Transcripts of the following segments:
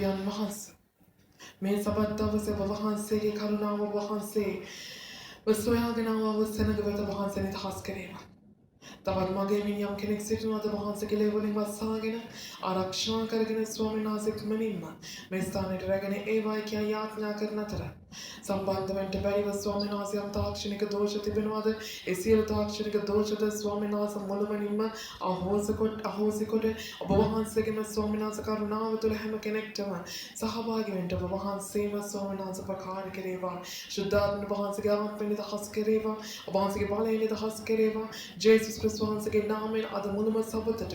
යන් වහන්සේ මේ සබත් දවසේ ඔබ වහන්සේගේ කරුණාව ඔබ වහන්සේ සොයාගෙන ආව සෙනඟ වෙත වහන්සේ නිදහස් කිරීම. තවත් මගේ මිනියම් කෙනෙක් සිටිනවාද වහන්සේගේ ලේ වලින් වස්සාගෙන ආරක්ෂා කරගෙන ස්වාමීන් වහන්සේ ක්මනින්ම මේ ස්ථානයට රැගෙන ඒවායි කියා යාඥා කරන අතර සම්බන්ධ වෙන්න බැරිව ස්වාමීන් වහන්සේ තාක්ෂණික දෝෂ තිබෙනවාද ඒ සියලු තාක්ෂණික දෝෂද ස්වාමීන් වහන්සේ මුළුමනින්ම අහෝසි කොට ඔබ වහන්සේගේම ස්වාමීන් වහන්සේ කරුණාව තුළ හැම කෙනෙක්ටම සහභාගී වෙන්න ඔබ වහන්සේම ස්වාමීන් වහන්සේ ප්‍රකාශ කරේවා ශුද්ධාත්ම වහන්සේගේ ආත්මෙ නිදහස් කරේවා ඔබ වහන්සේගේ බලයෙන් නිදහස් කරේවා ජේසුස් ක්‍රිස්තුස් වහන්සේගේ නාමයෙන් අද මුළුම සබතට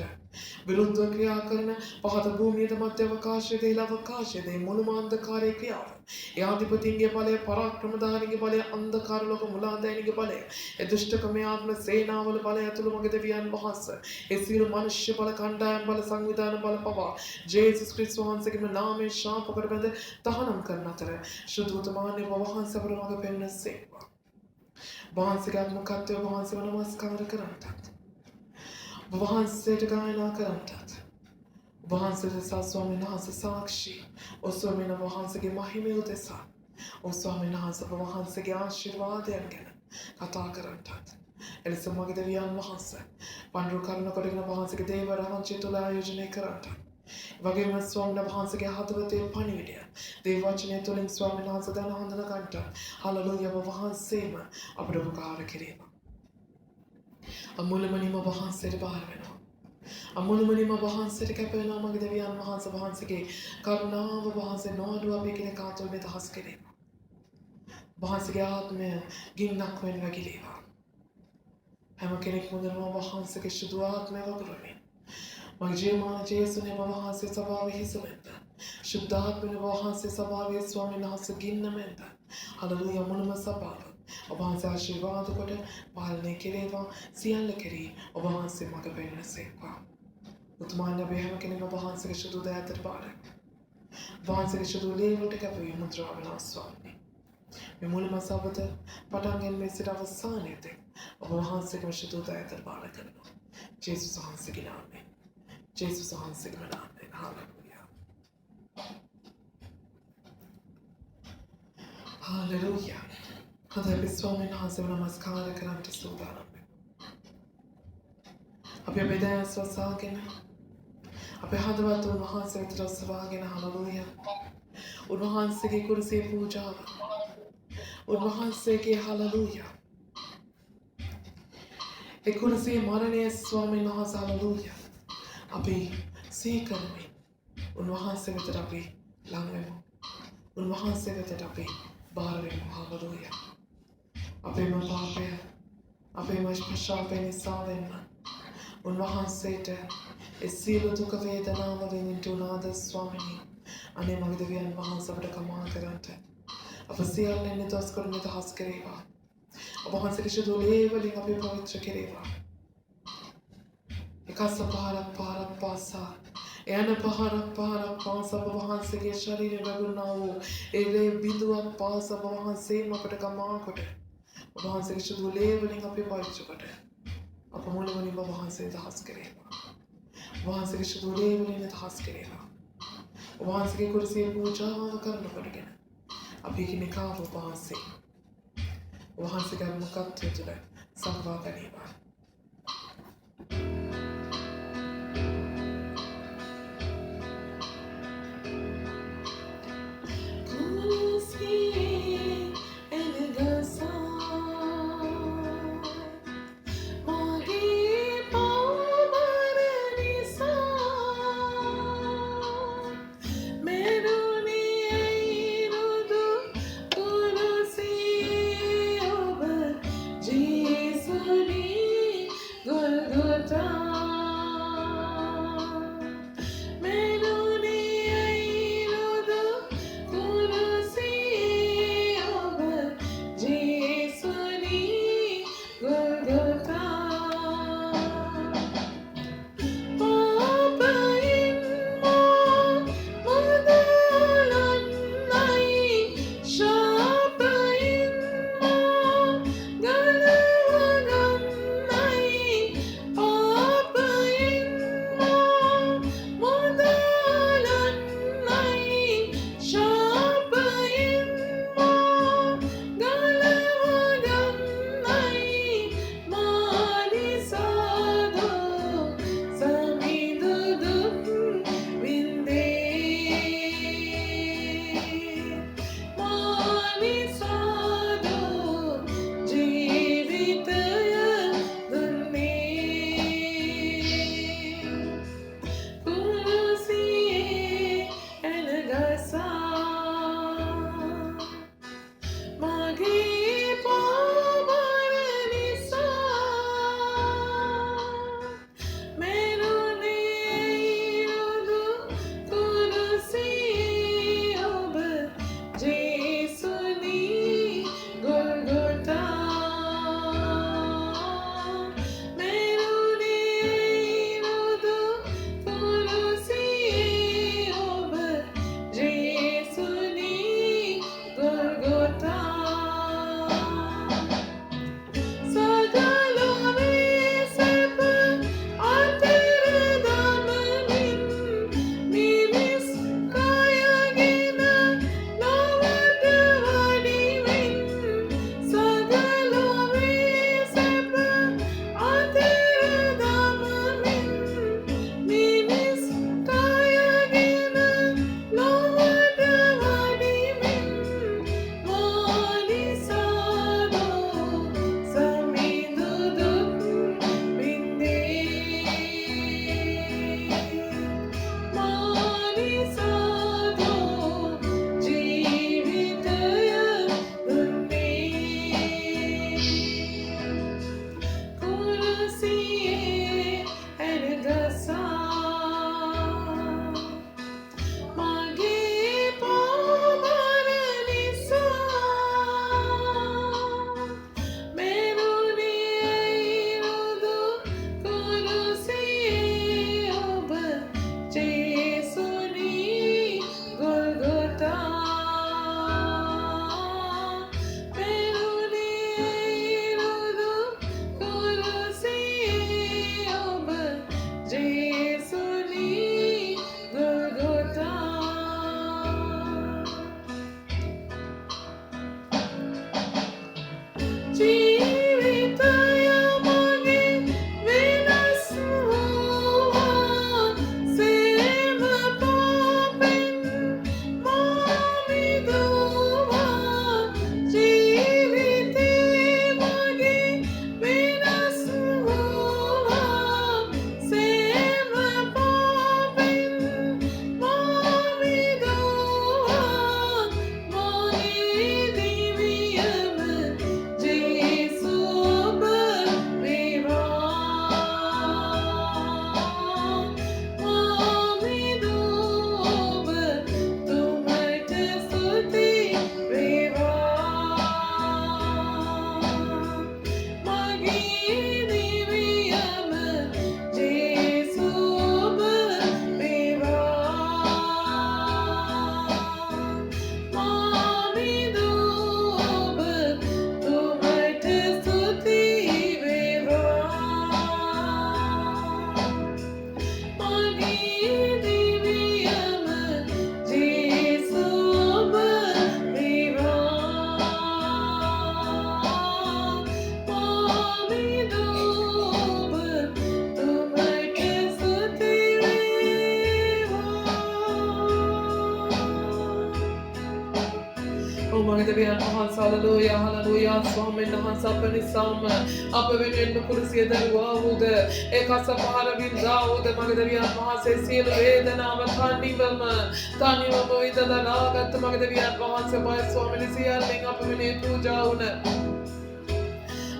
විරුද්ධව ක්‍රියා කරන පහත භූමියද මධ්‍ය අවකාශයේද ඉහළ අවකාශයේද මුළුම අන්ධකාරයේ ක්‍රියාව ඒ අධිපතින්ගේ බලය පරාක්‍රමධාරීගේ බලය අන්ධකාර ලෝක මුලාදෑනිගේ බලය ඒ දුෂ්ටකමේ ආත්ම සේනාවල බලය ඇතුළු මගේ දෙවියන් වහන්සේ ඒ සියලු මනුෂ්‍ය බල කණ්ඩායම් බල සංවිධාන බල පවා ජේසුස් ක්‍රිස්තුස් වහන්සේගේ නාමයෙන් ශාප කර බඳ තහනම් කරන අතර ශුද්ධෝතමාන්‍ය වහන්සේ අපට මඟ පෙන්වසේවා වහන්සේගේ මුඛත්වය වහන්සේව නමස්කාර කරන්නටත් වහන්සේට ගායනා කරන්නටත් වහන්සේට ස්වාමීන් වහන්සේ සාක්ෂි ඔ ස්වාමීන් වහන්සේගේ මහිමය උදෙසා ඔ ස්වාමීන් වහන්සේ වහන්සේගේ ආශිර්වාදයන් ගැන කතා කරන්නටත් එලෙස මගේ දෙවියන් වහන්සේ පඬුරු කරුණ කොටගෙන වහන්සේගේ දේව රාජ්‍ය තුල ආයෝජනය කරන්නටත් වගේම ස්වාමීන් වහන්සේගේ හදවතේ පණිවිඩය දේව වචනය තුළින් ස්වාමීන් වහන්සේ දැන හඳුන ගන්නට හලලුයා වහන්සේම අපට උපකාර කිරීම අමුලමනිම වහන්සේට බාර වෙනවා අමුලමනිම වහන්සේට කැප වෙනවා මගේ දෙවියන් වහන්සේ වහන්සේගේ කරුණාව වහන්සේ නොඅඩුව අපේ කෙනෙක් ආතුල් නිදහස් කිරීම වහන්සේගේ ආත්මය ගින්නක් වෙන වගිලේවා හැම කෙනෙක් මුදම වහන්සේගේ සුදු ආත්මය වගුරුමින් මගේ ජීවමාන ජේසුනේ වහන්සේ සභාවේ හිසවෙන්න ශුද්ධාත්මනේ වහන්සේ සභාවේ ස්වාමීන් වහන්සේ ගින්නමෙන්ද හලලුයා මුළුම සභාව ඔබ වහන්සේ ආශිර්වාද කොට පාලනය කෙරේවා සියල්ල කෙරී ඔබ වහන්සේ මඟ පෙන්වසේවා උතුමාණන් අපේ හැම කෙනෙක්ම ඔබ වහන්සේගේ සුදු දෑතට බාරයි වහන්සේගේ සුදු ලේවට කැපවී මුද්‍රා වෙනවා ස්වාමී මේ මුළුම සබත පටන්ගෙන මේ සිට අවසානයේදී ඔබ වහන්සේගේ සුදු දෑතට බාර කරනවා ජේසුස් වහන්සේගේ නාමයෙන් ජේසුස් වහන්සේගේ නාමයෙන් හාලෙලූයා හාලෙලූයා හොඳයි ස්වාමීන් වහන්සේව නමස්කාර කරන්නට සූදානම් අපි අපේ දෑස් වසාගෙන අපේ හදවත උන්වහන්සේ වෙතට ඔසවාගෙන හලලූයා උන්වහන්සේගේ කුරුසේ පූජාව උන්වහන්සේගේ හලලූයා ඒ කුරුසේ මරණය ස්වාමීන් වහන්සේ හලලූයා අපි සීකරමින් උන්වහන්සේ වෙතට අපි ලං වෙමු උන්වහන්සේ වෙතට අපි බාර වෙමු හලලූයා අපේම පාපය අපේම පශ්චාත්තාපය නිසා වෙන්න උන්වහන්සේට ඒ සියලු දුක වේදනාව විඳින්න උනාද ස්වාමීනි අනේ මගේ දෙවියන් වහන්සේ අපට කමා කරන්ට අප සියල්ලෙන් නිදහස් කර නිදහස් කරේවා ඔබ වහන්සේගේ සුදු ලේ වලින් අපි පවිත්‍ර කරේවා එකස පහරක් පාසා එයන පහරක් පාසා ඔබ වහන්සේගේ ශරීරය වැගුණා වූ ඒ ලේ බිඳුවක් පාසා ඔබ වහන්සේම අපට කමා කොට ඔබ වහන්සේගේ සුදු ලේ වලින් අපි පවිත්‍ර කොට අප මුළුමනින්ම ඔබ වහන්සේ දහස් කරේවා ඔබ වහන්සේගේ සුදු ලේ වලින් දහස් කරේවා ඔබ වහන්සේගේ කුරුසියේ පූජාව කරනකොටගෙන අපි කිනිකාව ඔබ වහන්සේගේ මුඛත්වය තුළ සම්වා ගැනීම Jesus. Oh Magadavian Mahans, hallelujah, hallelujah, Swami Nahans up and his sum, up a win Kursi the world, Ekasa Paravinda, the Magadavian Mahas, Seal Vedan, Avatani Velma, Tani Mamoida, the Naga, the Magadavian Mahans, by Swami Ling up a minute to Jauna.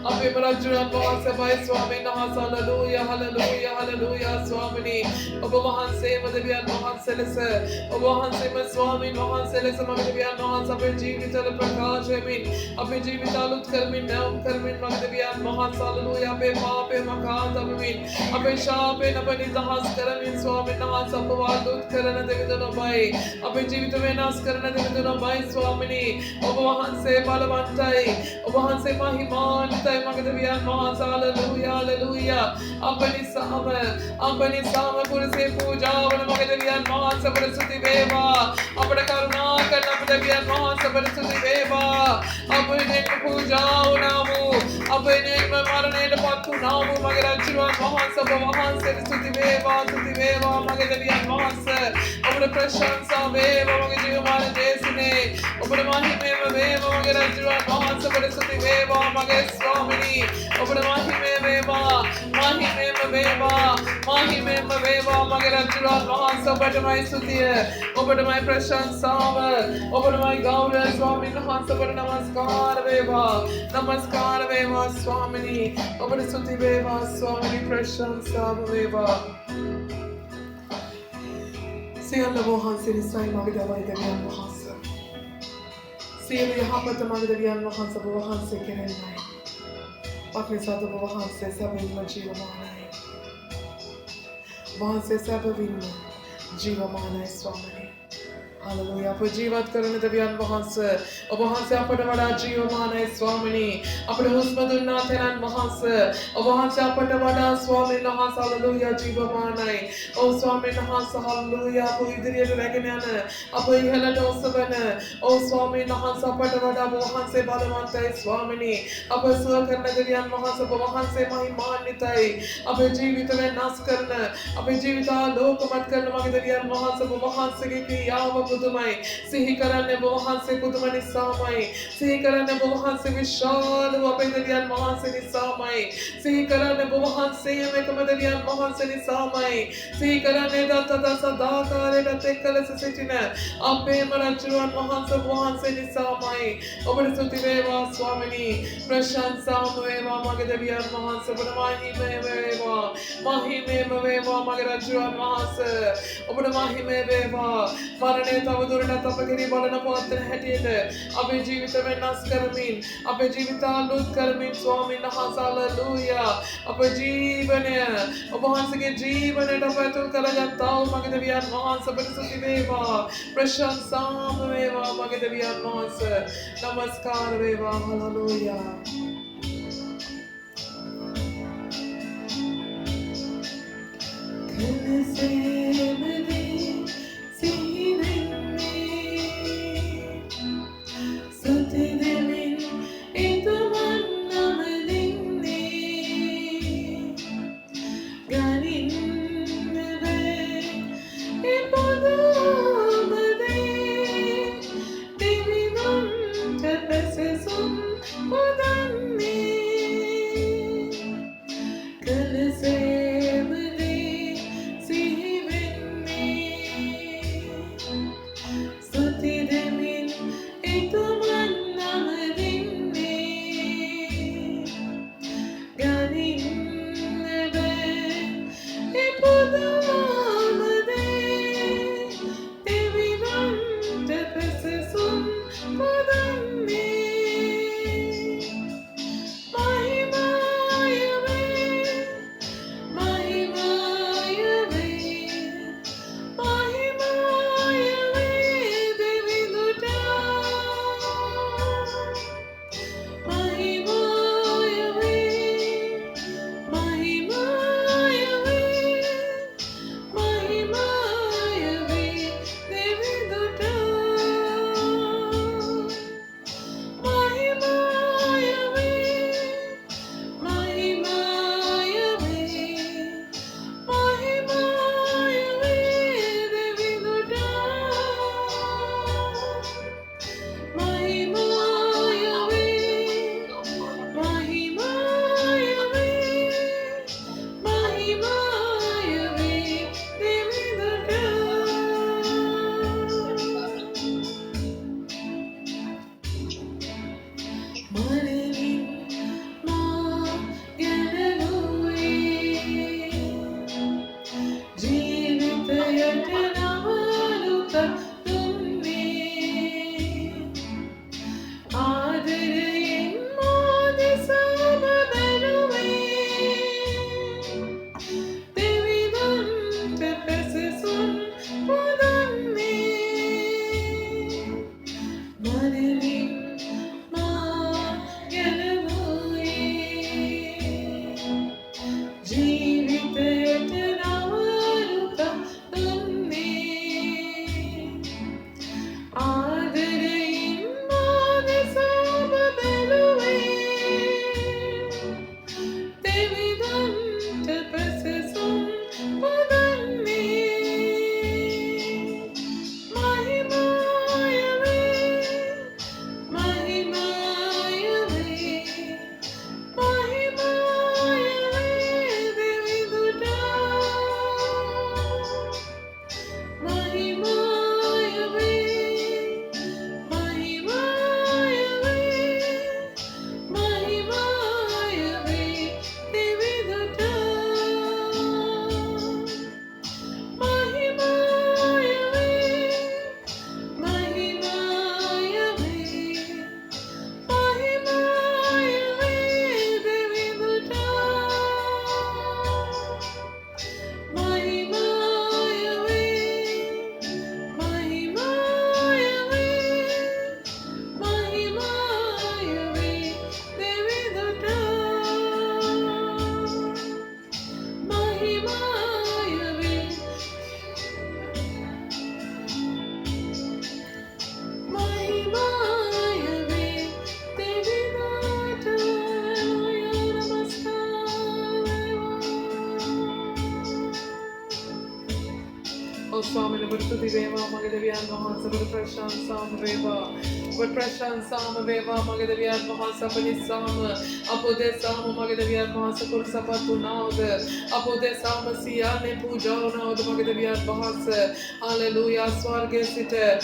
Ape Marajuran Mahasabai Swami Nahas, hallelujah, hallelujah, hallelujah, Swamini, Obahan Se Madavian Mahan Selesa, Obahan Se Swami Mahan Selesa, Madavian Mahas, Ape Jivita Prakash, Ape Jivita Lut Karmin, Nam Karmin, Madavian Mahas, hallelujah, Ape Pape Makan, Ape Shape, Napanita Has Karamin, Swami Nahas, Apava Lut Karana Devidanabai, Ape Jivita Venas Karana Devidanabai, Swamini, Obahan Se Palavantai, Obahan Se Mahiman, Magadavian Mahas, hallelujah, hallelujah. Apani Sama Kurse Puja, Magadavian Mahas, Aparasuti Veva, Apadakaruna, Kanapadavian Mahas, Aparasuti Veva, Apani Puja, Namu, Apani Maraneta Patu Namu, Magarajuan Mahas, Apavahan, Suti Veva, Magadavian Mahas, Apana Prashansa Veva, Magajuan Desine, Apana Mahima Veva, Magarajuan Mahas, Aparasuti Veva, Magas. Open Mahime Veva, Magarajura, Mahasa, but my Sutia, open my Prashan Sama, open my Gauda, Swami Hansa, but Namaskar Veva, Swamini, open Suti Veva, Swami Prashan Sama Veva. See on the Mohansi, Sai Magdava, the Mohansa. See the Hapat Magdavian Mohansa, Mohansi, Karen. अपने साथ वहाँ से सब जीवमान है वहाँ से सब जीवमान है स्वामी Hallelujah. For Jivat Karana Devian Mahansa, Obahansa Padavada Jiomana Swamini, Apadusmadunathan Mahansa, Obahansa Padavada Swami Nahas, Hallelujah, Jivamanai, O Swami Nahas, Hallelujah, Puidri Reganana, Apuhela Dosavana, O Swami Nahasa Padavada, Mohanse Balamanta Swamini, Apasua Karnagarian Mahasa, Obahanse Mahimanitai, Apajivita Naskarna, Apajivita Lokamatkarna Magdalian Mahasa, Obahanse Yava. सिही करने वहाँ से कुदमनि सामाई सिही करने वहाँ से विशाल वपेदलियन वहाँ से निसामाई सिही करने वहाँ से में कमदलियन वहाँ से निसामाई सिही करने दाता दासा दाकारे दाते कल से सिटिने आपे मराचुरान वहाँ से निसामाई ओबरे सुतिवेवा स्वामिनी प्रशंसा मेवा मगदलियन वहाँ से बनमाही में वेवा मगराचुरान वहाँ से ओबरे माही में वेवा मरने तवदुरना तपगिरी बोलना पात्र हटिए अबे जीवित में नस करमीन अबे जीविता लुट करमीन स्वामी नहास हालेलुया अबे जीवन वहाँ से के जीवन डबे तो करा जाता हो मगे देवियान वहाँ से परिसुति वेवा प्रशंसा वेवा मगे देवियान वहाँ से नमस्कार वेवा hallelujah Bertuti Veva, Magadevian Mahasa, Bertrashan Sam Veva, Bertrashan Sam Veva, Magadevian Mahasa, Panisama, Apode Sama, Magadevian Mahasa, Kursapatu Naude, Apode Sama Siane Puja, Naude, Magadevian Mahasa, Hallelujah, Swarge Sita,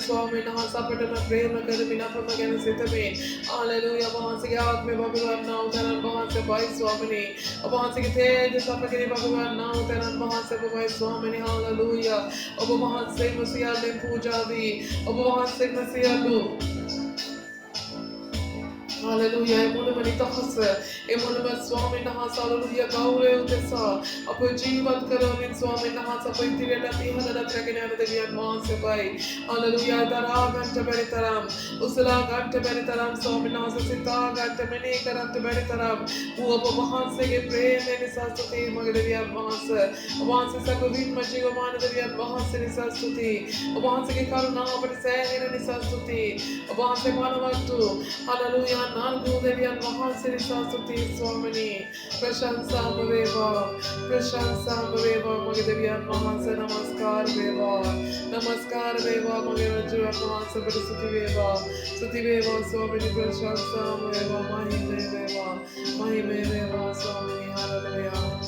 Swami Nahasa, Patana, Prema, Kadamina, Pamagana Sitame, Hallelujah, Mahasa, Yatme, Bhagavan, now, Taran Mahasa, Bai Swamini, Mahasa, Tej, Sapakari, Bhagavan, now, Taran Mahasa, Bai Swamini, Hallelujah, Mahasa, Masia, Pujavi, Mahasa, Masia, Hallelujah. Emune manita hasa. Emune man Swami nahasa. Hallelujah. Gaure utesa. Apo jeevat karo min Swami nahasa. Apo intireta tihana da trakene ane deviyan maase bai. Hallelujah. Dara ganta beritaram. Usala ganta beritaram. Swami nahasa sita ganta mene karanta beritaram. Apo mahanse ke preme nisasuti mage deviyan maase. Mahanse sakuvin machigo mane deviyan mahanse nisasuti. Mahanse ke karuna apne sehene nisasuti. Mahanse manavatu. Hallelujah. Nalgu Deviyan Mahasiri Sasuti Swamini Prashansa Bhaveva Magadeviyan Mahasa Namaskar Veva Magadeviyan Mahasa Suti Veva Swamini Prashansa Bhaveva Mahime Veva Swamini Hallelujah.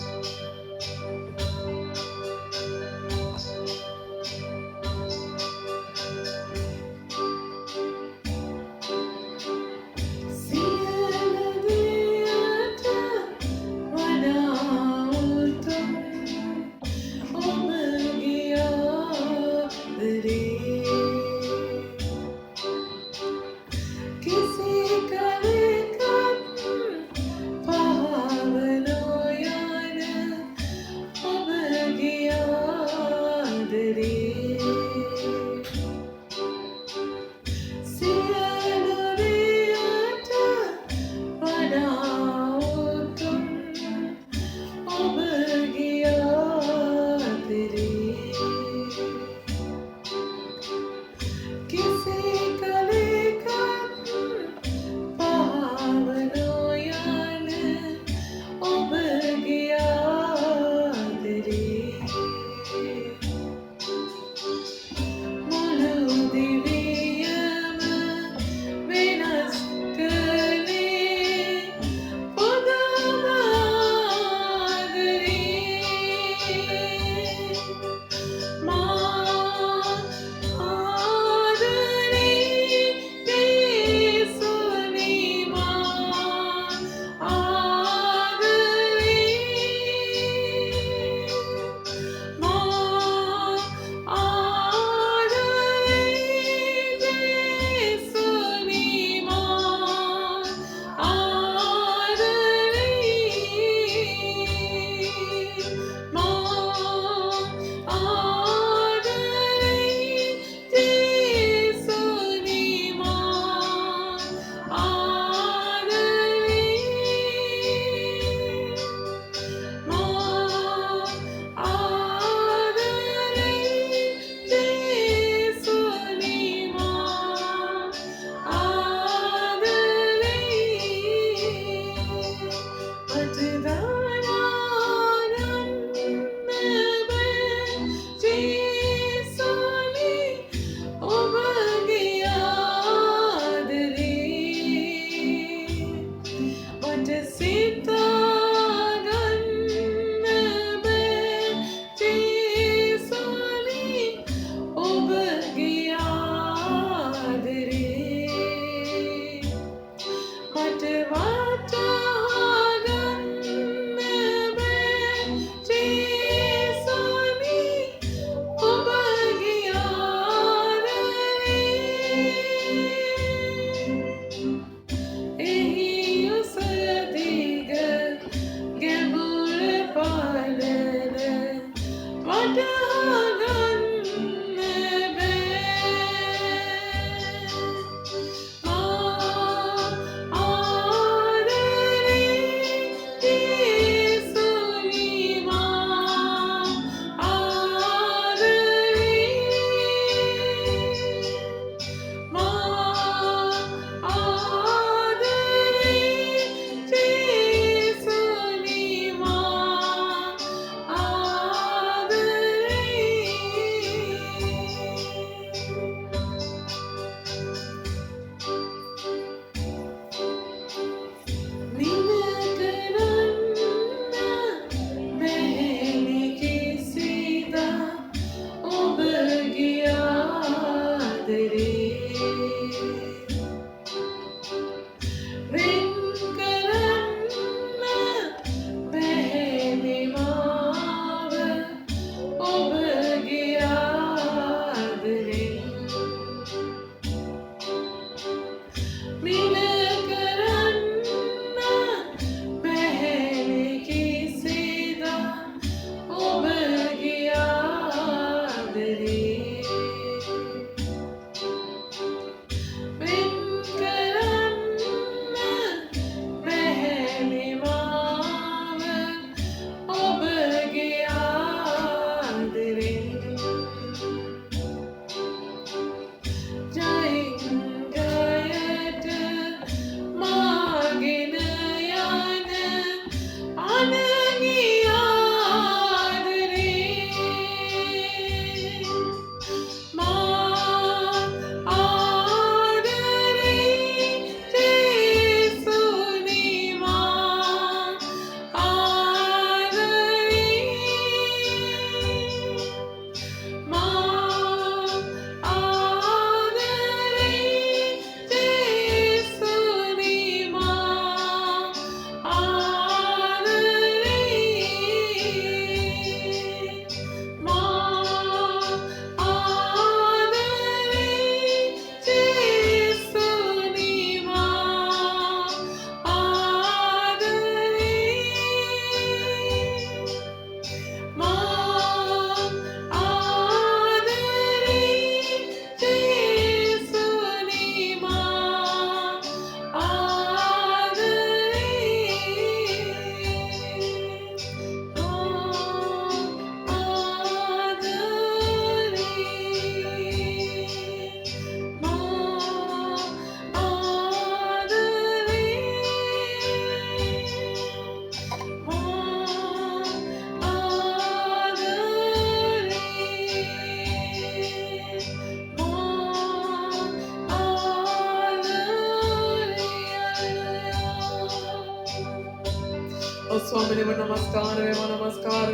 O Swami we namaskar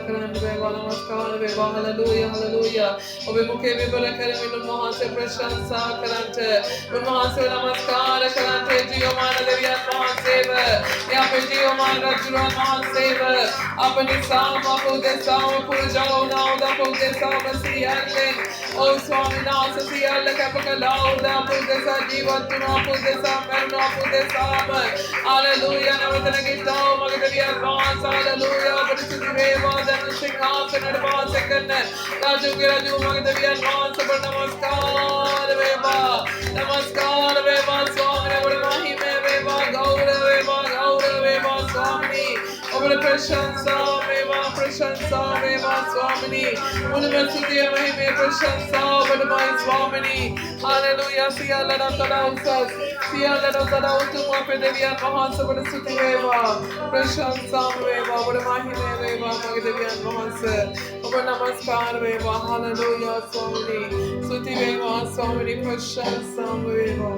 karante veva namaskar veva hallelujah hallelujah O we mukhe vi bole kare minu mahan se prashansa karante un mahan se namaskar karante jiyo man deviyan mahan seva ya pe jiyo man rajuro mahan seva apni saam apude saam pujao nauda apude saam siyalle O Swami naam siyalle kapakalau da apude sa jivatuna apude saam merno apude saam hallelujah navatana gitao magdeviyan hallelujah परिस्थिति में धन सिंहासन अडवास करने राजू के राजू मगधवी अडवास पर नमस्कार वेवा स्वामी ने बड़े माही में वेवा गौरव वेवा स्वामी और प्रशंसा वेवा स्वामी उनमें स्तुति महिमा प्रशंसा बड़माई स्वामी हालेलुया सियाला तड़ा तुम पे देविया महान से बड़े स्तुति वेवा प्रशंसा वेवा बड़े माही में वेवा मगधवी अडवास और नमस्कार वेवा हालेलुया स्वामी स्तुति वेवा स्वामी प्रशंसा वेवा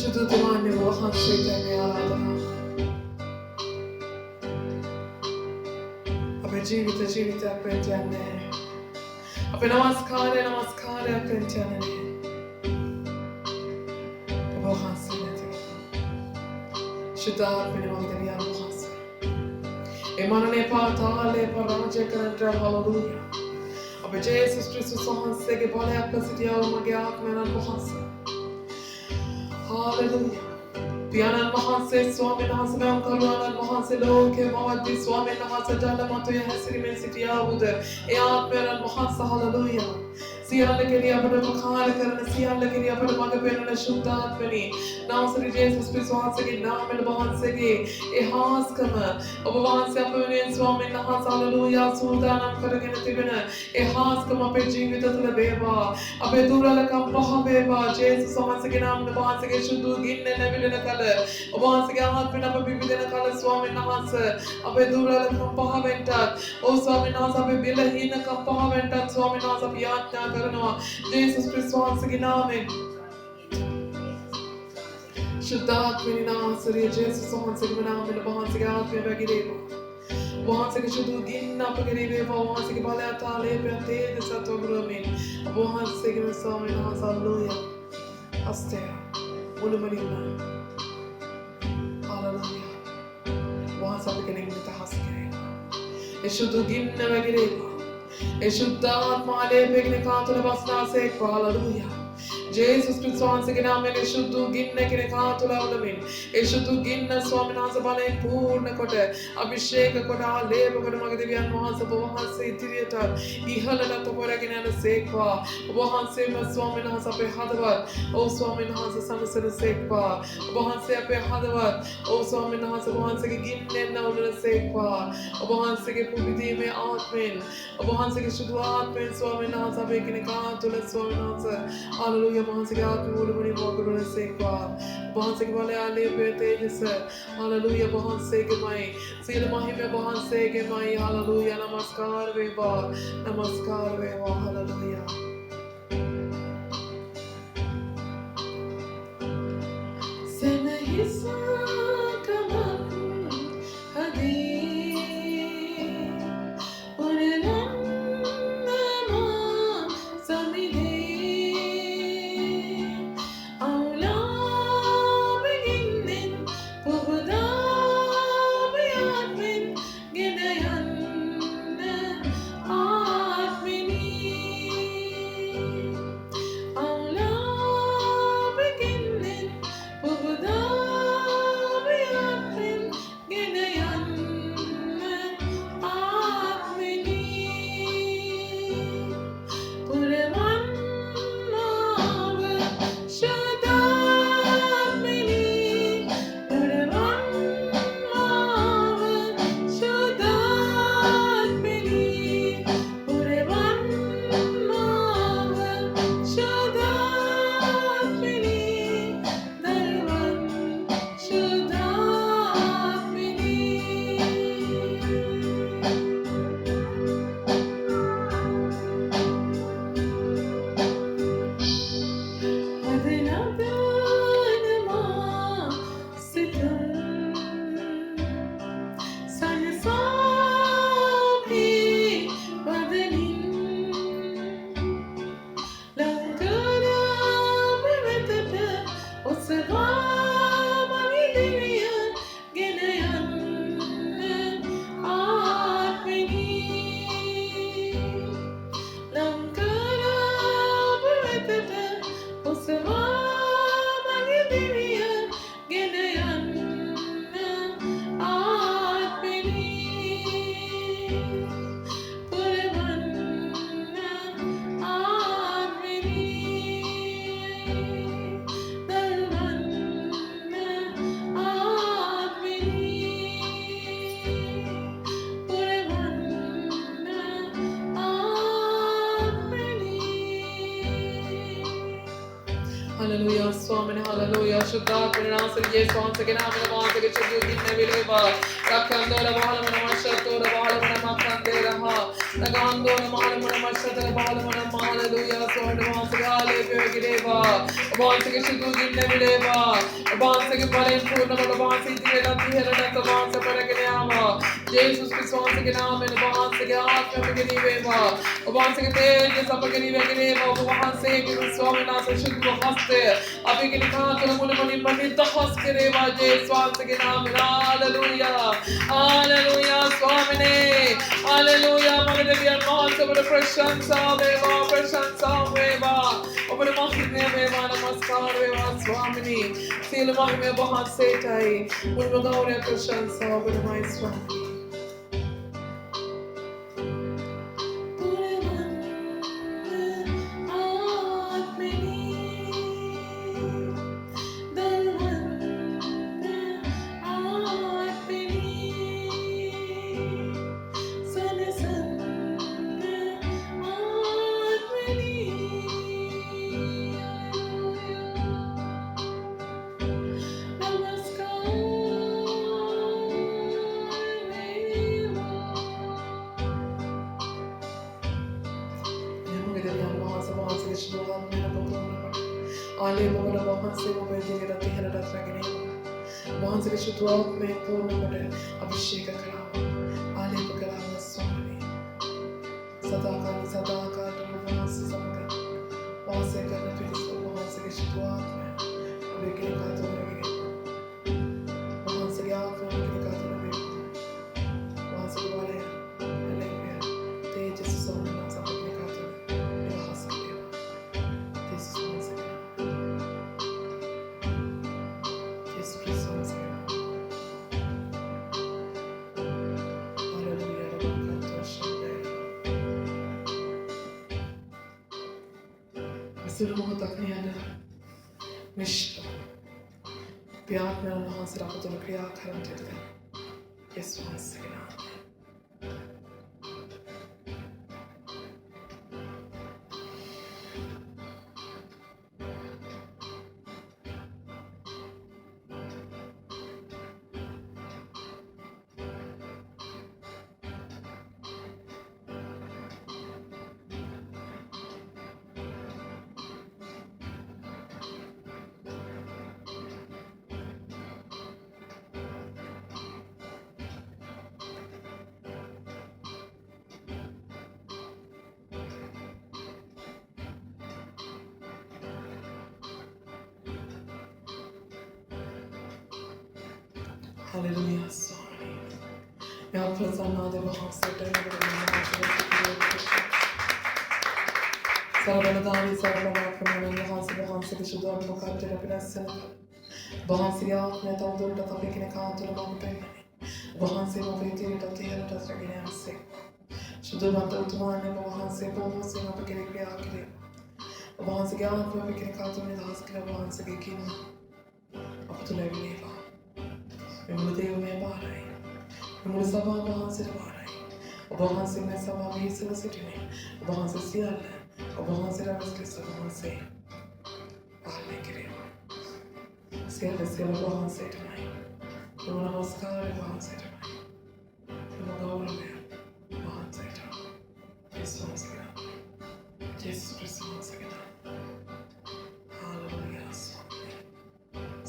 शुद्ध तुम्हारे वहाँ से करने आराधना अबे जीवित अपन जाने अबे नमस्कार अपन जाने वहाँ से शुद्ध अपने मंदिरिया वहाँ से ईमान ने पाताले पराजय करने हालेलुया अबे जेसस क्रिस्टुस वहाँ से के बोले आपका सिटिया उमगे आप में ना वहाँ से Hallelujah. Pianan mahase Swami nahase मैं करुणान mahase लोग के मवद्दी Swami nahase जाना मातो यह हसरी में सिटिया उधर ए आप मेरा mahase Hallelujah. सियाले के लिए अपने मखान करने सियाले के लिए अपने मगे पेरने शुद्ध आत्मनी नाम से जेसस क्रिस्टुस वहाँ से के नाम में वहाँ से के हास कम अब वहाँ से अपने स्वामी नहास हालेलुया सुल्तान करके नतीबने हास कम अपने जीवित तुले बेवा अपने दूरा लकम बहा बेवा जेसस वहाँ से के नाम में वहाँ से के शुद्ध गिनने नबिले नकले वहाँ से के हाथ में नब बीबी देने काले स्वामी नहास अपने दूरा लकम बहा बेंटा ओ स्वामी नहास अपने बिलही न कम बहा बेंटा स्वामी नहास अपने याद Jesus Christ वहाँ से के नाम में शुद्ध आत्मा नाम से Jesus वहाँ से के नाम में वहाँ से के आत्मा बगिरेवा वहाँ से के शुद्ध गिन्ना बगिरेवा वहाँ से के बाले ताले पे तेज सत्व गुरुमिन वहाँ से के स्वामी नाम हालेलुया अस्तेरा उलमनीना हालेलुया वहाँ से के निगमित हास करेगा शुद्ध गिन्ना बगिरेवा शुद्धात्मा ले बेगने कांतुले बसना से हालेलुया जेसस क्रिस्टुस वहाँ से के नाम में शुद्ध गिन्ने के कांतुले उलमिन शुद्ध गिन्ना स्वामी नाम से बाले पूर्ण कोटे अभिषेक कोटा ले बगड़ मगदेवी वहाँ से वहाँ से इतिरियता इहल ना तो परे के नाम से वहाँ से मैं स्वामी नाम से पे हदवत ओ स्वामी नाम से समसन से वहाँ से पे हदवत ओ स्वामी नाम से वहाँ से के गिन्ने ना उलर से वहाँ से के पुविधि में आत्मेन वहाँ से के शुद्ध आत्मेन स्वामी नाम से पे के कांतुले स्वामी नाम से हालेलुया वहाँ से के आत्मा उलमनी मगरुने से वहाँ से के वाले आले पे तेज से हालेलुया वहाँ से के माई सील माही में वहाँ से के माई हालेलुया नमस्कार वेवा हालेलुया से नहीं Hallelujah, Swami, hallelujah. Shuddha Pranasa, yes, once again, I'm in the Monte, which you did never live. Rakandora Balamana Mashatora Balamana Makandera, Nagandora Malamana Mashata Balamana, hallelujah. So I want to Galiba, once again, she did never live. Once again, Balan Puna, Balansi, the Bonsa Paraganama, Jesus Christ, once again, I'm in the Bonsa, once again, just up again, once again, Swami Nasa should go hospital. अभी के लिखा तो मुने मुने money तो हंस करे बाजे स्वामी के नाम में हालेलुया हालेलुया स्वामी ने हालेलुया मने दिया मान से बड़े प्रशंसा वेवा और बड़े महिमा वेवा नमस्कार वेवा स्वामी ने सील महिमा बहुत से चाहे उन लोगों ने प्रशंसा बड़े माय स्वामी में पूर्ण बड़े अभिषेक कराओ आले पकड़ाओ स्वामी सदा काल वहाँ से समझ वहाँ से करने फिर इसको वहाँ से शुरुआत में अभी के का तो लगे वहाँ से क्या तो लगे का तो लगे वहाँ से वाले लेंगे तेज से सोने ना समझने का तो मेरा हंस के तेज से सोने से तेज से सोने से Sırrımı takmayanı mişto Piyatna nahas rakudun kriya karam tedde Yesu hansegna Hallelujah, sorry. Jag pratar det var hans det Sarabana Davi Sarabana Kamana Hans det hans det så då på katter på pressen. Bahans jag när de då att fick en kant och de pengar. Bahans var för till att det hela det sträcker sig. Så då var det utmaningen på hans på oss och på kring det. Och bahans jag för fick en kant och det hans skrev hans gick och då lägger ni Dev में बाहर आए मुझे सभा वहाँ से बाहर आई और वहाँ से मैं सभा में इस तरह से चुने वहाँ से सियाल है और वहाँ से रवस के सब वहाँ से बाहर नहीं गिरे सियाल वहाँ से चुनाई तो नमस्कार वहाँ से चुनाई तो गौर में वहाँ से चुनाई इस वहाँ से गिरा यीशु क्रिस्त वहाँ से गिरा हालेलुया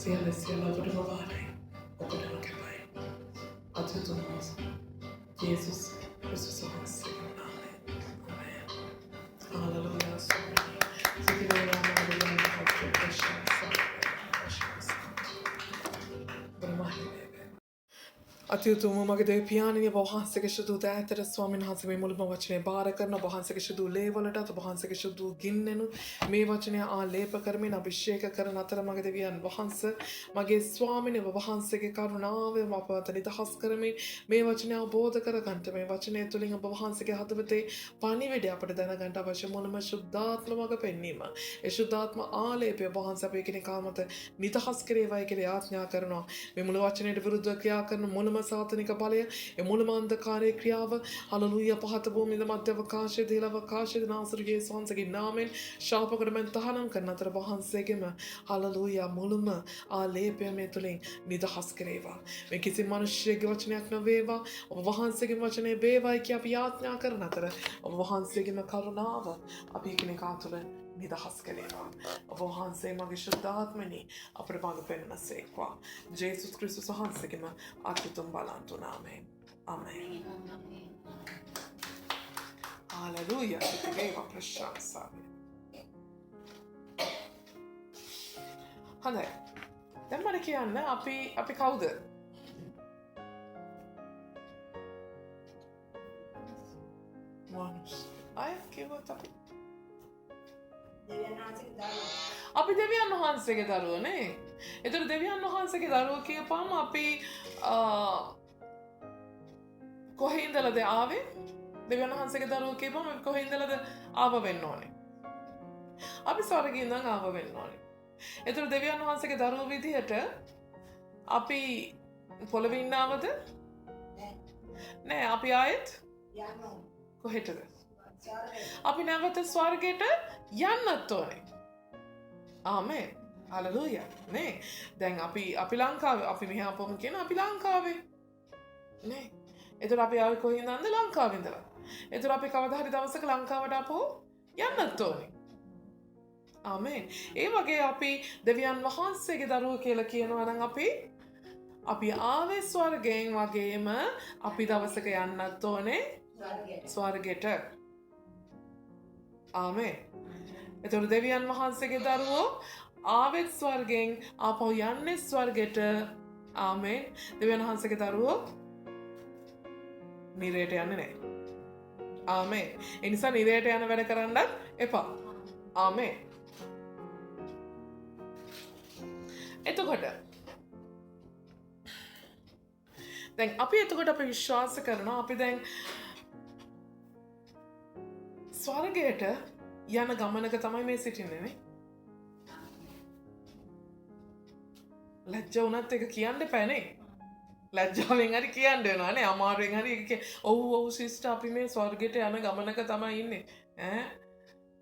सियाल तो वो बाहर आई Open के भाई अच्छे तो नमस्कार यीशु क्रिस्त वहाँ से गिरा आमेन हालेलुया सिकिरे අතිඋතුම මගේ දෙවි පියාණනි ඔබ වහන්සේගේ ශුද්ධ දෑතට ස්වාමීන් වහන්සේ මේ මුල්ම වචනේ බාර කරන ඔබ වහන්සේගේ ශුද්ධ ලේවලට ඔබ වහන්සේගේ ශුද්ධ ගින්නෙනු මේ වචනය ආලේප කරමින් අභිෂේක කරන අතර මගේ දෙවියන් වහන්සේ මගේ ස්වාමීනි ඔබ වහන්සේගේ කරුණාවෙන් අපවත නිදහස් කරමින් මේ වචනය අවබෝධ කරගන්නට මේ වචනය තුලින් ඔබ වහන්සේගේ හදවතේ පණිවිඩය අපට දැනගන්න අවශ්‍ය මොනම ශුද්ධාත්ම මඟ පෙන්වීම ඒ ශුද්ධාත්ම ආලේපය ඔබ වහන්සේ අපේ කෙනෙක් මත නිදහස් කරේවයි කියලා යාඥා කරනවා මේ මුළු වචනයට විරුද්ධව ක්‍රියා කරන මොනම සාතනික බලය ඒ මුළුම අන්ධකාරයේ ක්‍රියාව හලලුයා පහත භූමියේ මධ්‍ය අවකාශයේ දීල අවකාශයේ නාසරුගේ සංසගේ නාමෙන් ශාපකට මෙන් තහනම් කරන අතර වහන්සේගෙම හලලුයා මුළුම ආලේපය මේ තුලින් නිදහස් කරේවා මේ කිසි මිනිසෙකුගේ වචනයක් නොවේවා ඔබ වහන්සේගේ වචනේ වේවායි කිය අපි යාඥා කරන අතර ඔබ වහන්සේගේම කරුණාව අපි කෙනෙකා තුළ නිදහස් කරේවා ඔබ වහන්සේ මගේ ශුද්ධාත්මනි අපට මඟ පෙන්වනසේක්වා ජේසුස් ක්‍රිස්තුස් වහන්සේගේම අත්‍යතුම් බලන්තු නාමයෙන් ආමේන් හාලෙලූයා සිතේවා ප්‍රශංසාව හොඳයි දැන් මට කියන්න අපි කවුද මනුස්ස අය කිව්වොත් අපි දෙවියන් වහන්සේගේ දරුවනේ එතකොට දෙවියන් වහන්සේගේ දරුවෝ කියපුවම අපි කොහේ ඉඳලාද ආවේ දෙවියන් වහන්සේගේ දරුවෝ කියපුවම අපි කොහේ ඉඳලාද ආව වෙන්න ඕනේ අපි ස්වර්ගයේ ඉඳන් ආව වෙන්න ඕනේ එතකොට දෙවියන් වහන්සේගේ දරුවෝ විදිහට අපි පොළවේ ඉන්නවද නෑ අපි ආයෙත් යනවා කොහෙටද අපි නැවත ස්වර්ගයට යන්නත් ඕනේ ආමේන් හලෙලූයා නේ දැන් අපි ලංකාවේ අපි මෙහා ආපුවම කියන අපි ලංකාවේ නේ එතකොට අපි ආවේ කොහෙන්ද ලංකාවේ ඉඳලා එතකොට අපි කවදා හරි දවසක ලංකාවට ආපහු යන්නත් ඕනේ ආමේන් ඒ වගේ අපි දෙවියන් වහන්සේගේ දරුවෝ කියලා කියනවා නම් අපි ආවේ ස්වර්ගයෙන් වගේම අපි දවසක යන්නත් ඕනේ ස්වර්ගයට ආමේන් එතකොට දෙවියන් වහන්සේගේ දරුවෝ ආවෙත් ස්වර්ගයෙන් ආපහු යන්නේ ස්වර්ගයට ආමේන් දෙවියන් වහන්සේගේ දරුවෝ නිරයට යන්නේ නැහැ ආමේන් ඒ නිසා නිරයට යන වැඩ කරන්නත් එපා ආමේන් එතකොට දැන් අපි විශ්වාස කරනවා අපි දැන් ස්වර්ගයට යන ගමනක තමයි මේ සිටින්නේ නේ ලැජ්ජා වුණත් ඒක කියන්න එපා නේ ලැජ්ජාවෙන් හරි කියන්න වෙනවා නේ අමාරුවෙන් හරි ඔව් සිස්ටර් අපි මේ ස්වර්ගයට යන ගමනක තමයි ඉන්නේ ඈ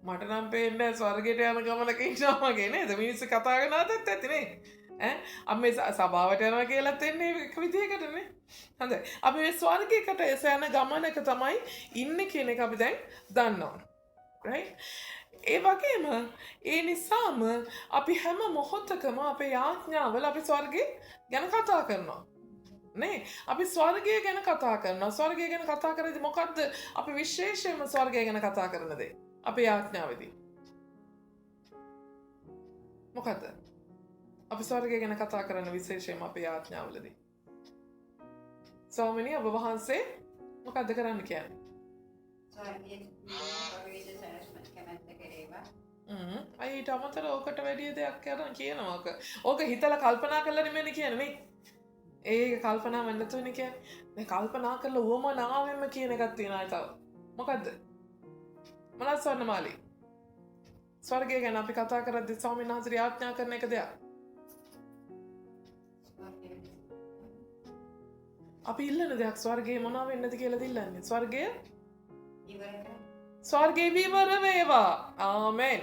මට නම් පේන්නේ ස්වර්ගයට යන ගමනක ඉන්නවා වගේ නේද මිනිස්සු කතා කරනවාත් ඇත්ත නේ ඈ අපි මේ සභාවට යනවා කියලාත් එන්නේ එක විදිහකටනේ හොඳයි අපි මේ ස්වර්ගයකට යන ගමනක තමයි ඉන්නේ කියන එක අපි දැන් දන්නවා right ඒ වගේම ඒ නිසාම අපි හැම මොහොතකම අපේ යාඥාවල අපි ස්වර්ගය ගැන කතා කරනවා නේ අපි ස්වර්ගය ගැන කතා කරනවා ස්වර්ගය ගැන කතා කරද්දී මොකද්ද අපි විශේෂයෙන්ම ස්වර්ගය ගැන කතා කරන දේ අපේ යාඥාවේදී මොකද්ද අපි ස්වර්ගය ගැන කතා කරන විශේෂයෙන්ම අපේ යාඥාවලදී ස්වාමිනේ ඔබ වහන්සේ මොකද්ද කරන්න කියන්නේ අයිට අමතර ඕකට වැඩිය දෙයක් කරන්න කියනවාක ඕක හිතල කල්පනා කරලා නෙමෙයි කියන්නේ ඒක කල්පනා වෙන්න නැතුවනේ කියන්නේ කල්පනා කරලා උවමනාවෙන්ම කියන එකක් තියෙනවා තව මොකද්ද මොනවද ස්වර්ණමාලී ස්වර්ගය ගැන අපි කතා කරද්දී ස්වාමීන් වහන්සේ ආඥා කරන එක දෙයක් අපි ඉල්ලන දෙයක් ස්වර්ගයේ මොනවා වෙන්නද කියලා ඉල්ලන්නේ ස්වර්ගයේ විවර වේවා ආමෙන්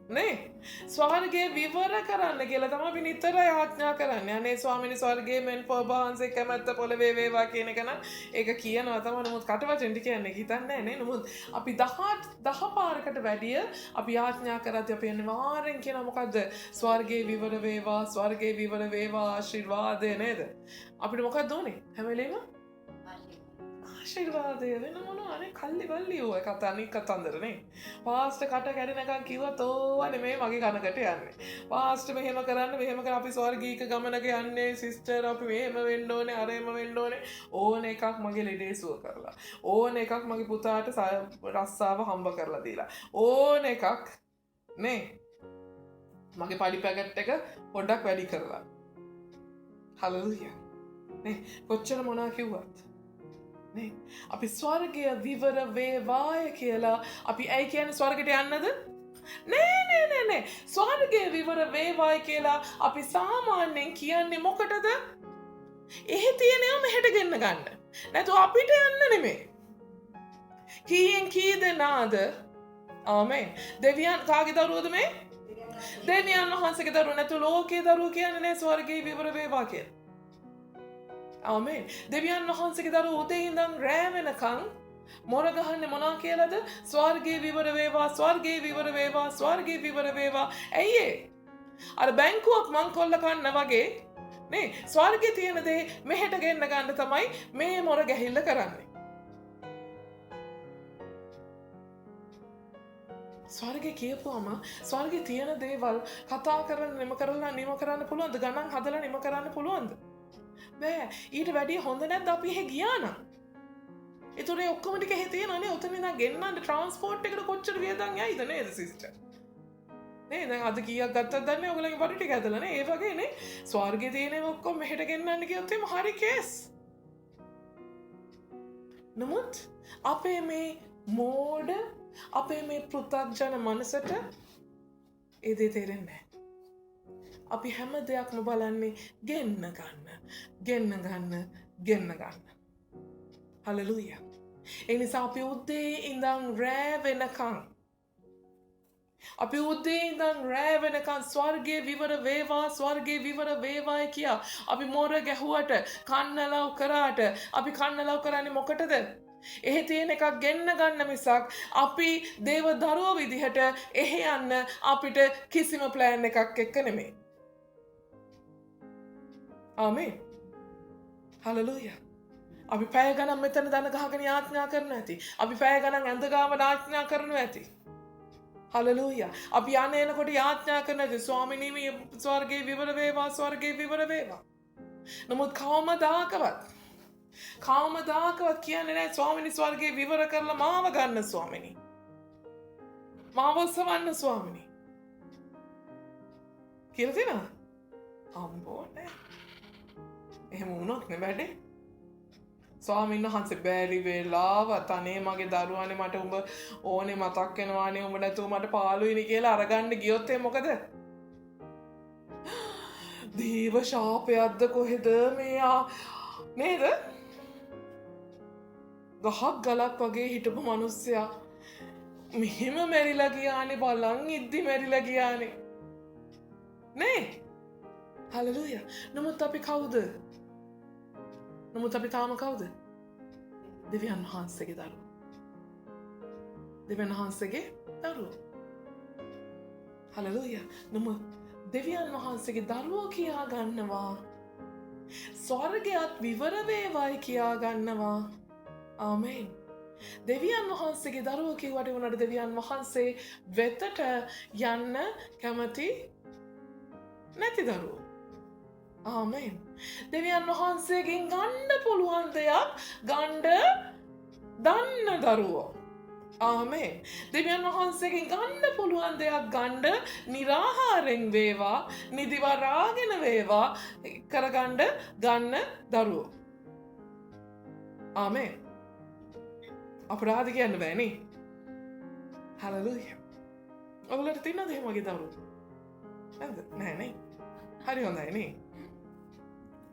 නේ ස්වර්ගයේ විවර කරන්න කියලා තමයි අපි නිතර ආඥා කරන්නේ අනේ ස්වාමීනි ස්වර්ගයේ මෙන් පොබහන්සේ කැමැත්ත පොළවේ වේවා කියන එක නම් ඒක කියනවා තමයි නමුත් කටවචෙන් කියන්නේ හිතන්නේ නේ නමුත් අපි 10 පාරකට වැඩිය අපි ආඥා කරද්දී අපි අනිවාර්යෙන් කියන මොකද්ද ස්වර්ගයේ විවර වේවා ආශිර්වාදය නේද අපිට මොකක්ද ඕනේ හැම වෙලේම ආශිර්වාදය වෙන මොනවනේ කල්ලි වල්ලි ඔය කතානික කතන්දරනේ. පාස්ට් කට කැඩෙනකන් කිව්වත් ඕවනේ මේ මගේ කනකට යන්නේ. පාස්ට් මෙහෙම කරන්න මෙහෙම කර අපි ස්වර්ගීක ගමනක යන්නේ සිස්ටර් අපි මෙහෙම වෙන්න ඕනේ අරෙම වෙන්න ඕනේ. ඕන එකක් මගේ ලෙඩේ සුව කරලා. ඕන එකක් මගේ පුතාට රස්සාව හම්බ කරලා දීලා. ඕන එකක් නේ මගේ පඩි පැකට් එක පොඩ්ඩක් වැඩි කරලා. හලෙලූයා. නේ කොච්චර මොනා කිව්වත් නේ අපි ස්වර්ගය විවර වේවාය කියලා අපි ඇයි කියන්නේ ස්වර්ගයට යන්නද? නෑ ස්වර්ගය විවර වේවාය කියලා අපි සාමාන්‍යයෙන් කියන්නේ මොකටද? එහෙ තියෙනවා මෙහෙට ගෙන්න ගන්න. නැතු අපිට යන්න නෙමෙයි. කීයෙන් කී දෙනාද? ආමෙන්. දෙවියන් කාගේ දරුවද මේ? දෙවියන් වහන්සේගේ දරුවෝ. නැතු ලෝකයේ දරුවෝ කියන්නේ නෑ ස්වර්ගයේ විවර වේවා කියලා. ආමෙන්. දෙවියන් වහන්සේගේ දරුවෝ උදේ ඉඳන් රෑ වෙනකන් මොර ගහන්නේ මොනවා කියලාද? ස්වර්ගයේ විවර වේවා, ස්වර්ගයේ විවර වේවා, ස්වර්ගයේ විවර වේවා. ඇයි ඒ? අර බැංකුවක් මං කොල්ල කන්න වගේ නේ ස්වර්ගයේ තියෙන දේ මෙහෙට ගෙන්න ගන්න තමයි මේ මොර ගැහිල්ල කරන්නේ. ස්වර්ගයේ කියපුවම ස්වර්ගයේ තියෙන දේවල් කතා කරන්න නිම කරන්න පුළුවන්ද? ගණන් හදලා නිම කරන්න පුළුවන්ද? බෑ. ඊට වැඩිය හොඳ නැද්ද අපි එහෙ ගියා නම්? ඒතොර ඒ ඔක්කොම ටික එහෙ තියෙනවනේ. ඔතන ඉඳන් ගෙන්නන්න ට්‍රාන්ස්පෝර්ට් එකට කොච්චර වියදම් යයිද නේද සිස්ටර්? නේ දැන් අද කීයක් ගත්තද දන්නේ ඔයගොල්ලන්ගේ පඩි ටික ඇදලා නේ. ඒ වගේනේ ස්වර්ගයේ තියෙන ඔක්කොම මෙහෙට ගෙන්නන්න කියොත් එහම හරි කේස්. නමුත් අපේ මේ මෝඩ අපේ මේ පෘථග්ජන මනසට ඒ දේ තේරෙන්නේ නැහැ. අපි හැම දෙයක්ම බලන්නේ ගෙන්න ගන්න. හලෙලූයා. ඒ නිසා අපි උදේ ඉඳන් රෑ වෙනකන් ස්වර්ගයේ විවර වේවා කියා අපි මොර ගැහුවට කන්නලව් කරාට අපි කන්නලව් කරන්නේ මොකටද? එහෙ තියෙන එකක් ගෙන්න ගන්න මිසක් අපි දේව දරුවෝ විදිහට එහෙ යන්න අපිට කිසිම ප්ලෑන් එකක් එක්ක නෙමෙයි. ආමේන්. හලෙලූයා. අපි පැය ගණන් මෙතන දන ගහගෙන යාඥා කරනවා ඇති. අපි පැය ගණන් ඇඳ ගාව යාඥා කරනවා ඇති. හලෙලූයා. අපි යන්නේ එනකොට යාඥා කරනවා ඇති. ස්වාමිනී මේ ස්වර්ගයේ විවර වේවා. නමුත් කවමදාකවත් කියන්නේ නැහැ ස්වාමිනී ස්වර්ගයේ විවර කරලා මාව ගන්න ස්වාමිනී. මාව සවන්න ස්වාමිනී. කියලා තියෙනවා. අම්බෝ නෑ. එහෙම වුණොත් නේ වැඩේ. ස්වාමීන් වහන්සේ බැරි වෙලාවත් අනේ මගේ දරුවානේ මට උඹ ඕනේ මතක් වෙනවානේ උඹ නැතුව මට පාළුයිනි කියලා අරගන්න ගියොත් මොකද? දේව ශාපයක්ද කොහෙද මේ නේද? ගහක් ගලක් වගේ හිටපු මිනිස්සයා මෙහෙම මැරිලා ගියානේ බලන් ඉද්දි මැරිලා ගියානේ. නේ? හලෙලූයා. නමුත් අපි කවුද? නමුත් අපි තාම කවුද? දෙවියන් වහන්සේගේ දරුවෝ. හලෙලූයා. නමුත් දෙවියන් වහන්සේගේ දරුවෝ කියා ගන්නවා. ස්වර්ගයත් විවර වේවායි කියා ගන්නවා. ආමේන්. දෙවියන් වහන්සේගේ දරුවෝ කිව්වට උනට දෙවියන් වහන්සේ වෙතට යන්න කැමති නැති දරුවෝ. ආමේන්. දෙවියන් වහන්සේගෙන් ගන්න පුළුවන් දෙයක් ගන්න දන්න දරුවෝ. ආමේන්. දෙවියන් වහන්සේගෙන් ගන්න පුළුවන් දෙයක් ගන්න නිරාහාරයෙන් වේවා නිදිවරාගෙන වේවා කරගන්න ගන්න දරුවෝ. ආමේන්. අපරාධ කියන්න බෑනේ. හලෙලූයා. ඔයගොල්ලන්ට තියෙනවද එහෙම වගේ දරුවෝ? නැද්ද? නෑනේ. හරි හොඳයි නේ.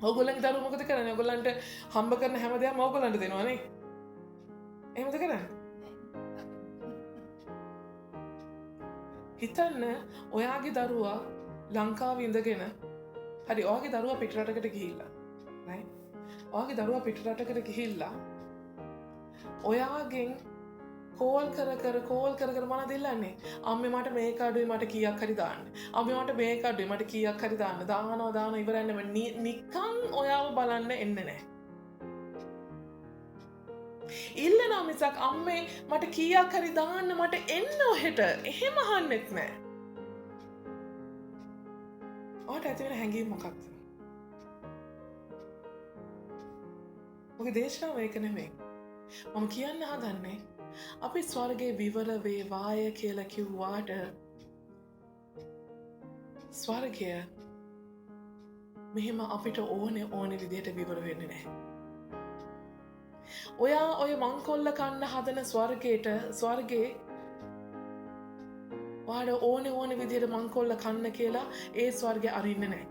ඔයගොල්ලන්ගේ දරුවෝ මොකද කරන්නේ? ඔයගොල්ලන්ට හම්බ කරන හැම දෙයක්ම ඔයගොල්ලන්ට දෙනවා නේ. එහෙමද කරන්නේ? හිතන්න ඔයාගේ දරුවා ලංකාවේ ඉඳගෙන හරි ඔයාගේ දරුවා පිටරටකට ගිහිල්ලා නේ. ඔයාගේ දරුවා පිටරටකට ගිහිල්ලා ඔයාගෙන් කෝල් කර මොනවද ඉල්ලන්නේ? අම්මේ මට මේක අඩුයි මට කීයක් හරි දාන්න. අම්මේ මට මේක අඩුයි මට කීයක් හරි දාන්න. දානවා ඉවරන්නේ නිකන් ඔයාව බලන්න එන්නේ නැහැ. ඉල්ලනවා මිසක් අම්මේ මට කීයක් හරි දාන්න මට එන්න ඔහෙට එහෙම අහන්නෙත් නෑ. ඔයාට ඇති වෙන හැඟීම මොකක්ද? ඔගේ දේශනාව ඒක නෙමෙයි. මම කියන්න හදන්නේ අපි ස්වර්ගයේ විවර වේවාය කියලා කිව්වාට ස්වර්ගය මෙහෙම අපිට ඕනේ විදිහට විවර වෙන්නේ නැහැ. ඔයා ඔය මංකොල්ල කන්න හදන ස්වර්ගේ ඔයාට ඕනේ විදිහට මංකොල්ල කන්න කියලා ඒ ස්වර්ගය අරින්නේ නැහැ.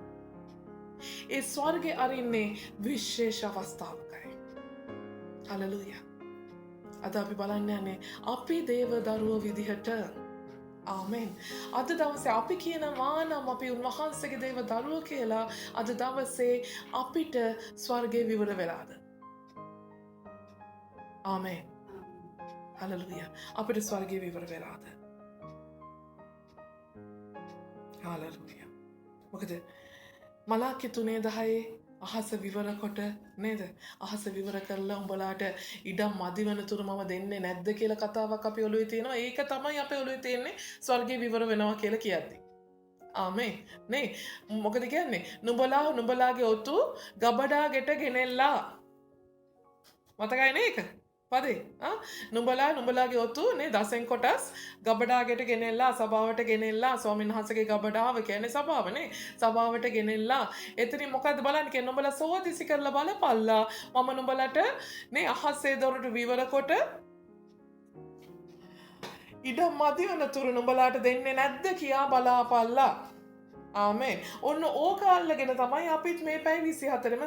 ඒ ස්වර්ගේ අරින්නේ විශේෂ අවස්ථාවකයි. හලෙලූයා. අද අපි බලන්න යන්නේ අපි දේව දරුවෝ විදිහට. ආමෙන්. අද දවසේ අපි කියනවා නම් අපි උන්වහන්සේගේ දේව දරුවෝ කියලා අද දවසේ අපිට ස්වර්ගේ විවර වෙලාද? ආමෙන්. හලෙලූයා. අපිට ස්වර්ගේ විවර වෙලාද? හලෙලූයා. මොකද මලාකි 3:10 අහස විවර කොට නේද? අහස විවර කරලා උඹලාට ඉඩම් මදි වෙනතුරු මම දෙන්නේ නැද්ද කියලා කතාවක් අපි ඔළුවේ තියෙනවා. ඒක තමයි අපේ ඔළුවේ තියෙන්නේ ස්වර්ගේ විවර වෙනවා කියලා කියද්දි. ආමෙන්. නේ මොකද කියන්නේ? නුඹලාගේ ඔතු ගබඩා ගෙට ගෙනෙල්ලා. මතකයි නේ ඒක? පදේ නුඹලාගේ ඔතු නේ දසෙන් කොටස් ගබඩාගෙට ගෙනෙල්ලා සභාවට ගෙනෙල්ලා ස්වාමීන් වහන්සේගේ ගබඩාව කියන්නේ සභාවනේ සභාවට ගෙනෙල්ලා එතනින් මොකද්ද බලන්න කියන්නේ නුඹලා සෝදිසි කරලා බලපල්ලා මම නුඹලට නේ අහසේ දොරට විවර කොට ඉඩම් මදි වෙනතුරු නුඹලාට දෙන්නේ නැද්ද කියා බලාපල්ලා. ආමෙන්. ඔන්න ඕක අල්ලගෙන තමයි අපිත් මේ පැය 24ම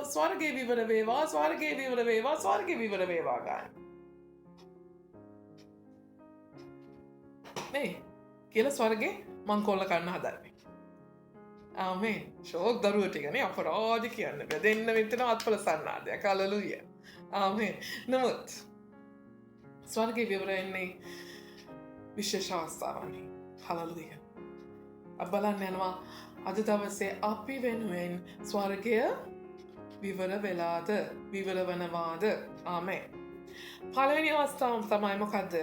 ස්වර්ගේ විවර වේවා ස්වර්ගේ විවර වේවා ස්වර්ගේ විවර වේවා ගන්න. නේ කියලා ස්වර්ගේ මංකොල්ල කන්න හදන්නේ. ආමෙන්. ෂෝක් දරුවෝ ටිකනේ අපරාධ කියන්නේ. බෙදෙන්න මෙතන අත්පල සන්නාදයක්. හලෙලූයා. ආමෙන්. නමුත් ස්වර්ගේ විවර එන්නේ විශේෂ අවස්ථාවනේ. හලෙලූයා. බලන්න යනවා අද දවසේ අපි වෙනුවෙන් ස්වර්ගය විවර වෙලාද විවර වනවාද? ආමෙන්. පළවෙනි අවස්ථාව තමයි මොකද්ද?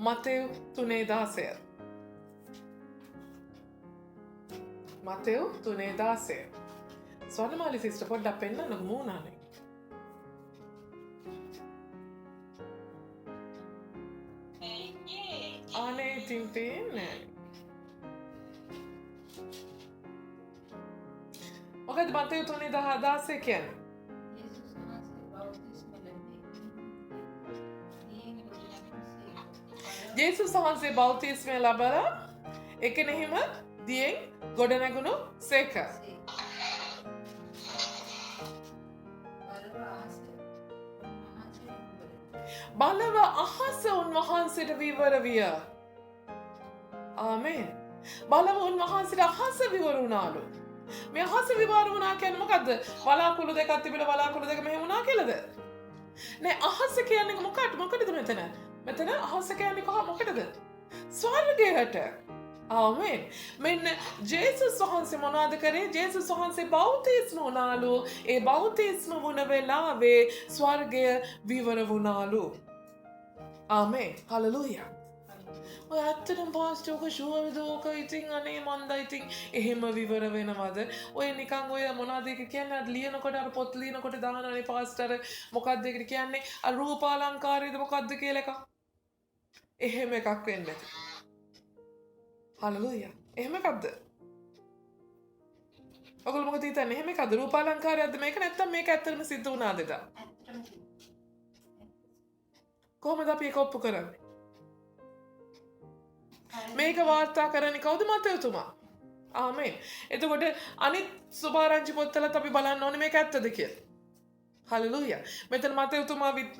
මතෙව් 3:16. මතෙව් 3:16. ස්වර්ණමාලි සිස්ටර් පොඩ්ඩක් පෙන්නන්න මූණානේ. අනේ ඉතින් පේන්නේ. මොකද මතෙව් 3:16 කියන්නේ? ජේසුස් වහන්සේ බෞතිස්මය ලබලා එකෙනෙහිම දියෙන් ගොඩනැගුණු සේක. බලව අහස උන්වහන්සේට විවර විය. ආමෙන්. බලව උන්වහන්සේට අහස විවර වුණාලු. මේ අහස විවර වුණා කියන්නේ මොකද්ද? වලාකුළු දෙකක් තිබිලා වලාකුළු දෙක මෙහෙම වුණා කියලාද? නෑ අහස කියන්නේ මොකටද මෙතන? මෙතන අහස කියන්නේ මොකටද? ස්වර්ගයට. ආමෙන්. මෙන්න ජේසුස් වහන්සේ මොනවද කරේ? ජේසුස් වහන්සේ බෞතිස්ම වුණාලු. ඒ බෞතිස්ම වුණ වෙලාවේ ස්වර්ගය විවර වුණාලු. ආමෙන්. හලෙලූයා. ඔය ඇත්තටම පාස්ටර් ඔක ෂුවර්ද ඔක ඉතින් අනේ මන්ද ඉතින් එහෙම විවර වෙනවද? ඔය නිකන් ඔය මොනවද ඒක කියන්නේ? අර ලියනකොට අර පොත් ලියනකොට දානනේ පාස්ටර් මොකක්ද ඒකට කියන්නේ? අර රූපාලංකාරයද මොකක්ද කියලා එකක්. එහෙම එකක් වෙන්නේ නැති. හලෙලූයා. එහෙම එකක්ද? ඔයගොල්ලෝ මොකද හිතන්නේ? එහෙම එකක්ද? රූපාලංකාරයක්ද මේක නැත්තම් මේක ඇත්තටම සිද්ධ වුණාද එදා? කොහොමද අපි ඒක ඔප්පු කරන්නේ? මේක වාර්තා කරන්නේ කවුද? මතෙව්තුමා. ආමෙන්. එතකොට අනිත් සුභාරංචි පොත්වලත් අපි බලන්න ඕනේ මේක ඇත්තද කියලා. හලෙලූයා. මෙතන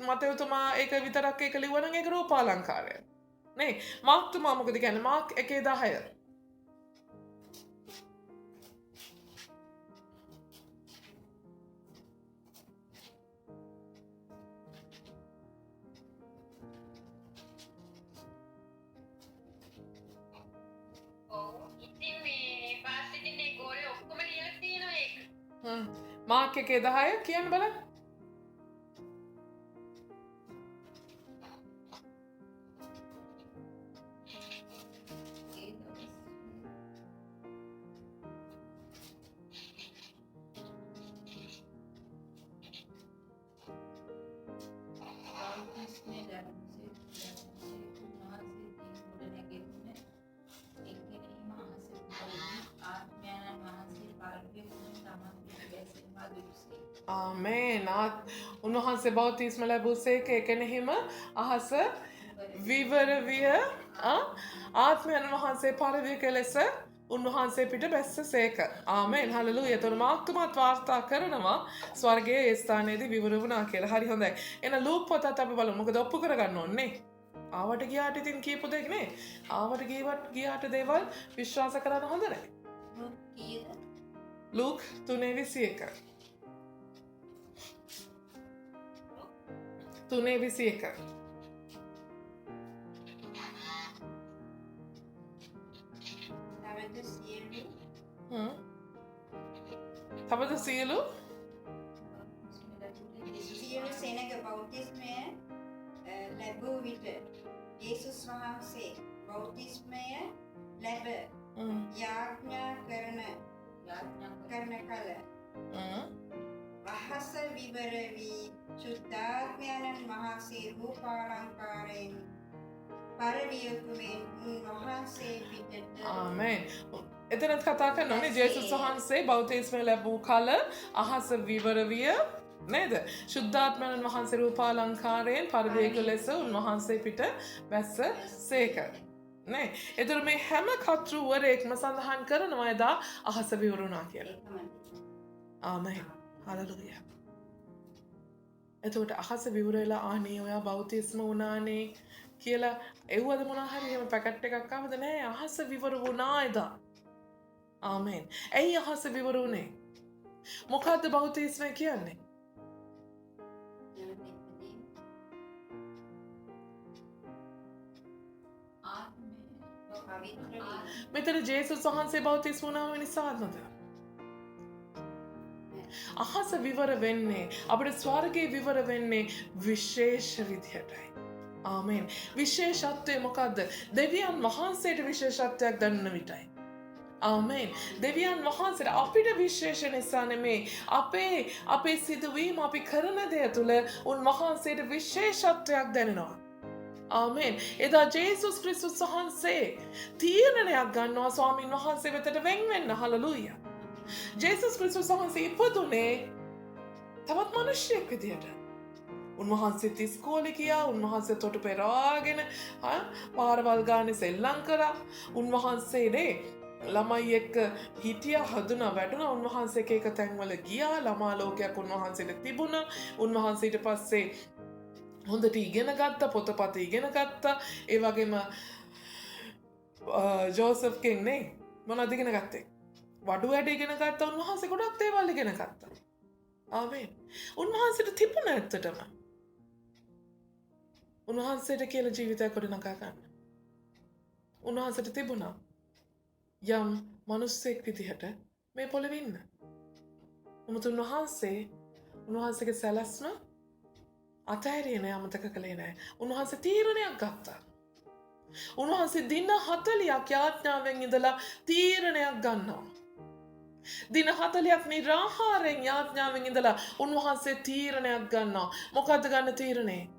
මතෙව්තුමා ඒක විතරක් ඒක ලිව්වා නම් ඒක රූපාලංකාරය. නේ? මාර්ක්තුමා මොකද කියන්නේ? මාර්ක් 1:10. මාර්ක් 1:10 කියන්න බලන්න. ආමේන්. උන්වහන්සේ බෞතිස්ම ලැබූ සේක එකෙනෙහිම අහස විවර විය ආත්මයන් වහන්සේ පරිවර්තක ලෙස උන්වහන්සේ පිට බැස්ස සේක. ආමේන්. හලෙලූයා. එතකොට මාක්තුමත් වාර්තා කරනවා ස්වර්ගයේ ඒ ස්ථානයේදී විවර වුණා කියලා. හරි හොඳයි. එහෙනම් ලූක් පොතත් අපි බලමු. මොකද ඔප්පු කරගන්න ඕනේ. ආවට ගියාට ඉතින් කියපු දෙයක් නේ. ආවට ගියාට දේවල් විශ්වාස කරන්න හොඳ නැහැ. ලූක් 3:21. 3:21. තවද සියලු සෙනග බෞතිස්මය ලැබූ විට යේසුස් වහන්සේ බෞතිස්මය ලැබ යාඥා කරන කල වහස විවර වී ශුද්ධාත්මයන්න් වහන්සේ රූපාලංකාරයෙන් පරිවියකුමෙන් උන්වහන්සේ පිටට ආමේන්. එතනත් කතා කරනවානේ ජේසුස් වහන්සේ බෞතිස්මය ලැබූ කල අහස විවර විය නේද? ශුද්ධාත්මයන් වහන්සේ රූපාලංකාරයෙන් පරිවේක ලෙස උන්වහන්සේ පිට බැස්ස සේක. නේ? එතකොට මේ හැම කතෘවරයෙක්ම සඳහන් කරනවා එදා අහස විවරුණා කියලා. ආමේන්. හලෙලූයා. එතකොට අහස විවර වෙලා ආනේ ඔයා බෞතිස්ම වුණානේ කියලා එව්වද මොනවා හරි එහෙම පැකට් එකක් ආවද නැහැ. අහස විවර වුණා එදා. ආමේන්. ඇයි අහස විවර වුණේ? මොකද්ද බෞතිස්මය කියන්නේ? මෙතන ජේසුස් වහන්සේ බෞතිස්ම වුණාම නිසාද? අහස විවර වෙන්නේ අපේ ස්වර්ගයේ විවර වෙන්නේ විශේෂ විදිහටයි. ආමේන්. විශේෂත්වය මොකද්ද? දෙවියන් වහන්සේට විශේෂත්වයක් දන්න විටයි. ආමේන්. දෙවියන් වහන්සේට අපිට විශේෂ නිසා නෙමෙයි අපේ සිදුවීම අපි කරන දේ තුළ උන්වහන්සේට විශේෂත්වයක් දැනෙනවා. ආමේන්. එදා ජේසුස් ක්‍රිස්තුස් වහන්සේ තීරණයක් ගන්නවා ස්වාමීන් වහන්සේ වෙතට වෙන් වෙන්න. හලෙලූයා. ජේසුස් ක්‍රිස්තුස් වහන්සේ ඉපදුනේ තවත් මිනිහෙක් විදියට. උන්වහන්සේ ඉස්කෝලේ ගියා, උන්වහන්සේ තොටු පෙරාගෙන පාරවල් ගානේ සෙල්ලම් කරා. උන්වහන්සේනේ ළමයි එක්ක හිටියා, හදුනා, වැඩුණා. උන්වහන්සේ එක තැන්වල ගියා. ළමා ලෝකයක් උන්වහන්සේට තිබුණා. උන්වහන්සේ ඊට පස්සේ හොඳට ඉගෙන ගත්තා, පොතපත ඉගෙන ගත්තා. ඒ වගේම ජෝසප් කෙන්නේ මොනවද ඉගෙන ගත්තේ? වඩු වැඩ ඉගෙන ගත්තා. උන්වහන්සේ ගොඩක් දේවල් ඉගෙන ගත්තා. ආමේන්. උන්වහන්සේට තිබුණ ඇත්තටම උන්වහන්සේට කියලා ජීවිතයක් ගොඩනගා ගන්න. උන්වහන්සේට තිබුණා යම් මිනිස්සෙක් විදිහට මේ පොළවේ ඉන්න. නමුත් උන්වහන්සේගේ සැලැස්ම අතහැරියේ නෑ, අමතක කළේ නෑ. උන්වහන්සේ තීරණයක් ගත්තා. උන්වහන්සේ දින 40ක් යාඥාවෙන් ඉඳලා තීරණයක් ගන්නවා. දින 40ක් නිරාහාරයෙන් යාඥාවෙන් ඉඳලා උන්වහන්සේ තීරණයක් ගන්නවා. මොකද්ද ගන්න තීරණේ?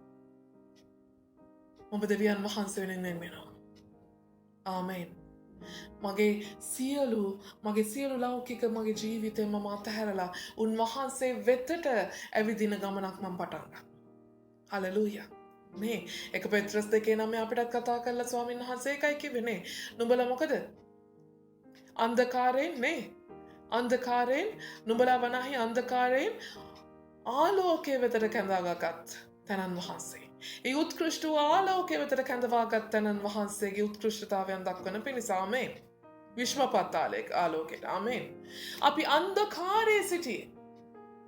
ඔබ දෙවියන් වහන්සේ වෙනුවෙන් වෙනවා. ආමේන්. මගේ සියලු ලෞකික මගේ ජීවිතේ මම අතහැරලා උන්වහන්සේ වෙතට ඇවිදින ගමනක් මම පටන් ගන්නවා. හලෙලූයා. නේ එක පෙත්‍රස් 2:9 අපිටත් කතා කරලා ස්වාමීන් වහන්සේ එකයි කිව්වේ නේ. නුඹලා මොකද? අන්ධකාරයෙන් නුඹලා වනාහි අන්ධකාරයෙන් ආලෝකයේ වෙතට කැඳවාගත් තනන් වහන්සේ. ඒ උත්කෘෂ්ට ආලෝකයේ වෙතට කැඳවාගත් තනන් වහන්සේගේ උත්කෘෂ්ඨතාවයන් දක්වන පිණිස ආමේන්. විශ්වපත් ආලෝකයට ආමේන්. අපි අන්ධකාරයේ සිටියේ.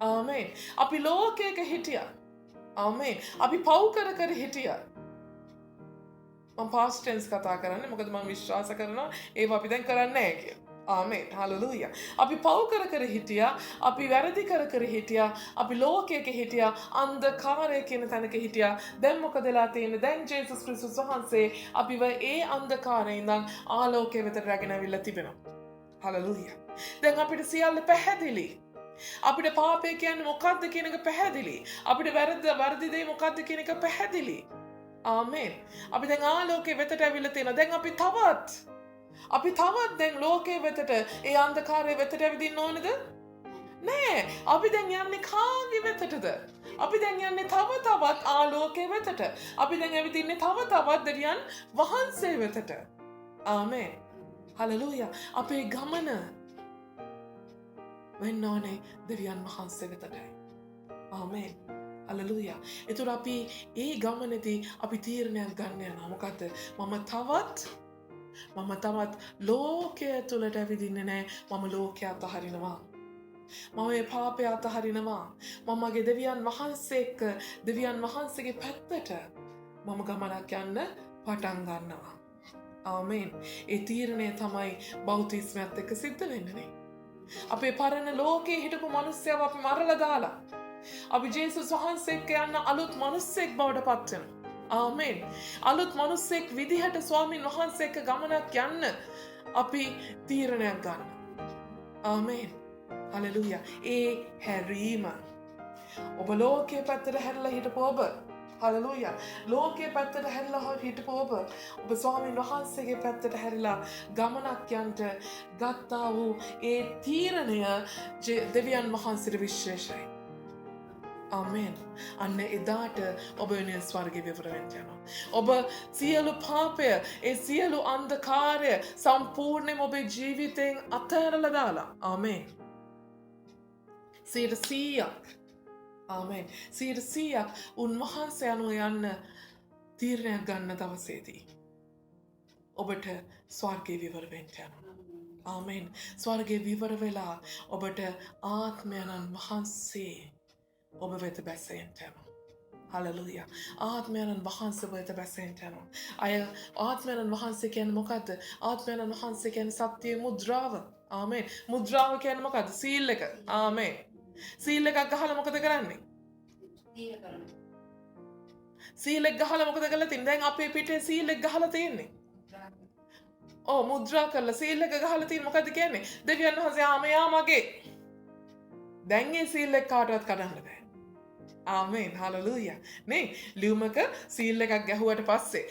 ආමේන්. අපි ලෝකයක හිටියා. ආමේන්. අපි පව් කර හිටියා. මම past tense කතා කරන්නේ මොකද මම විශ්වාස කරනවා ඒව අපි දැන් කරන්නේ නැහැ කියලා. ආමේන්. හලෙලූයා. අපි පව් කර හිටියා. අපි වැරදි කර හිටියා. අපි ලෝකයක හිටියා. අන්ධකාරයේ කියන තැනක හිටියා. දැන් මොකද වෙලා තියෙන්නේ? දැන් ජේසුස් ක්‍රිස්තුස් වහන්සේ අපිව ඒ අන්ධකාරයෙන් ඉඳන් ආලෝකයේ වෙතට රැගෙන අවිල්ලා තිබෙනවා. හලෙලූයා. දැන් අපිට සියල්ල පැහැදිලි. අපිට පාපය කියන්නේ මොකක්ද කියන එක පැහැදිලි. අපිට වැරදි දේ මොකක්ද කියන එක පැහැදිලි. ආමේන්. අපි දැන් ආලෝකයේ වෙතට ඇවිල්ලා තියෙනවා. දැන් අපි තවත් දැන් ලෝකයේ වෙතට ඒ අන්ධකාරයේ වෙතට ඇවිදින්න ඕනේද? නෑ අපි දැන් යන්නේ කාගේ වෙතටද? අපි දැන් යන්නේ තව තවත් ආලෝකයේ වෙතට. අපි දැන් ඇවිදින්නේ තව තවත් දෙවියන් වහන්සේ වෙතට. ආමේන්. හලෙලූයා. අපේ ගමන වෙන්න ඕනේ දෙවියන් වහන්සේ වෙතටයි. ආමේන්. හලෙලූයා. ඒතර අපි ඒ ගමනේදී අපි තීරණයක් ගන්න යනවා. මොකද මම තවත් ලෝකය තුලට ඇවිදින්නේ නැහැ. මම ලෝකය අතහරිනවා. මම මේ පාපය අතහරිනවා. මම මගේ දෙවියන් වහන්සේ එක්ක දෙවියන් වහන්සේගේ පැත්තට මම ගමනක් යන්න පටන් ගන්නවා. ආමේන්. ඒ තීරණය තමයි බෞතිස්මයත් එක්ක සිද්ධ වෙන්නේ. අපේ පරණ ලෝකයේ හිටපු මිනිස්සුව අපි මරලා දාලා අපි ජේසුස් වහන්සේ එක්ක යන අලුත් මිනිස්සෙක් බවට පත් වෙනවා. ආමේන්. අලුත් මිනිස්සෙක් විදිහට ස්වාමින් වහන්සේ එක්ක ගමනක් යන්න අපි තීරණයක් ගන්න. ආමේන්. හලෙලූයා. ඒ හැරීම ඔබ ලෝකයේ පැත්තට හැරිලා හිටපු ඔබ හලෙලූයා. ලෝකයේ පැත්තට හැරිලා හිටපු ඔබ ස්වාමීන් වහන්සේගේ පැත්තට හැරිලා ගමනක් යන්න ගත්තා වූ ඒ තීරණය දෙවියන් වහන්සේට විශේෂයි. ආමේන්. අන්න එදාට ඔබ වෙනුවෙන් ස්වර්ගයේ විවර වෙන්න යනවා. ඔබ සියලු පාපය, ඒ සියලු අන්ධකාරය සම්පූර්ණයෙන්ම ඔබේ ජීවිතයෙන් අතහැරලා දාලා. ආමේන්. 100%ක්. ආමේන්. 100%ක් උන්වහන්සේ අනුව යන්න තීරණයක් ගන්න දවසේදී ඔබට ස්වර්ගයේ විවර වෙන්න යනවා. ආමේන්. ස්වර්ගයේ විවර වෙලා ඔබට ආත්මයන් වහන්සේ ඔබ වෙත බැසෙන්න යනවා. හලෙලූයා. ආත්මයන් වහන්සේ වෙත බැසෙන්න යනවා. අය ආත්මයන් වහන්සේ කියන්නේ මොකද්ද? ආත්මයන් වහන්සේ කියන්නේ සත්‍ය මුද්‍රාව. ආමේන්. මුද්‍රාව කියන්නේ මොකද්ද? සීල් එක. ආමේන්. සීල් එකක් ගහලා මොකද කරන්නේ? සීල් එක ගහලා මොකද කරලා තින්නේ? දැන් අපේ පිටේ සීල් එක ගහලා තියෙන්නේ. මුද්‍රා කරලා සීල් එක ගහලා තියෙන්නේ මොකද්ද කියන්නේ? දෙවියන් වහන්සේ මෙයා මගේ. දැන් ඒ සීල් එක කාටවත් කඩන්න බෑ. ආමේන්. හලෙලූයා. නේ ලියුමක සීල් එකක් ගැහුවට පස්සේ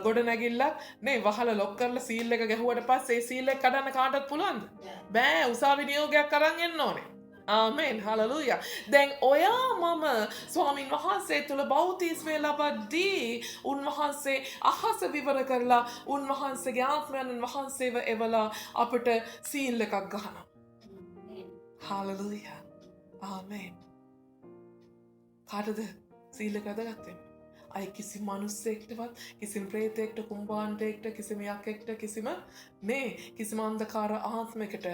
ගොඩ නැගිල්ලක් නේ වහලා ලොක් කරලා සීල් එක ගැහුවට පස්සේ ඒ සීල් එක කඩන්න කාටවත් පුළුවන්ද? බෑ. උසාවි නියෝගයක් අරන් එන්න ඕනේ. ආමේන්. හලෙලූයා. දැන් ඔයා මම ස්වාමින් වහන්සේ තුල බෞතිස්මය ලබද්දී උන්වහන්සේ අහස විවර කරලා උන්වහන්සේගේ ආත්මයන් වහන්සේව එවලා අපට සීල් එකක් ගහනවා. හලෙලූයා. ආමේන්. කාටද සීල් එක අදගත්තේ? අය කිසි මිනිස්සෙක්ටවත්, කිසිම ප්‍රේතයෙක්ට, කුම්භාණ්ඩයෙක්ට, කිසිම යකෙක්ට, කිසිම අන්ධකාර ආත්මයකට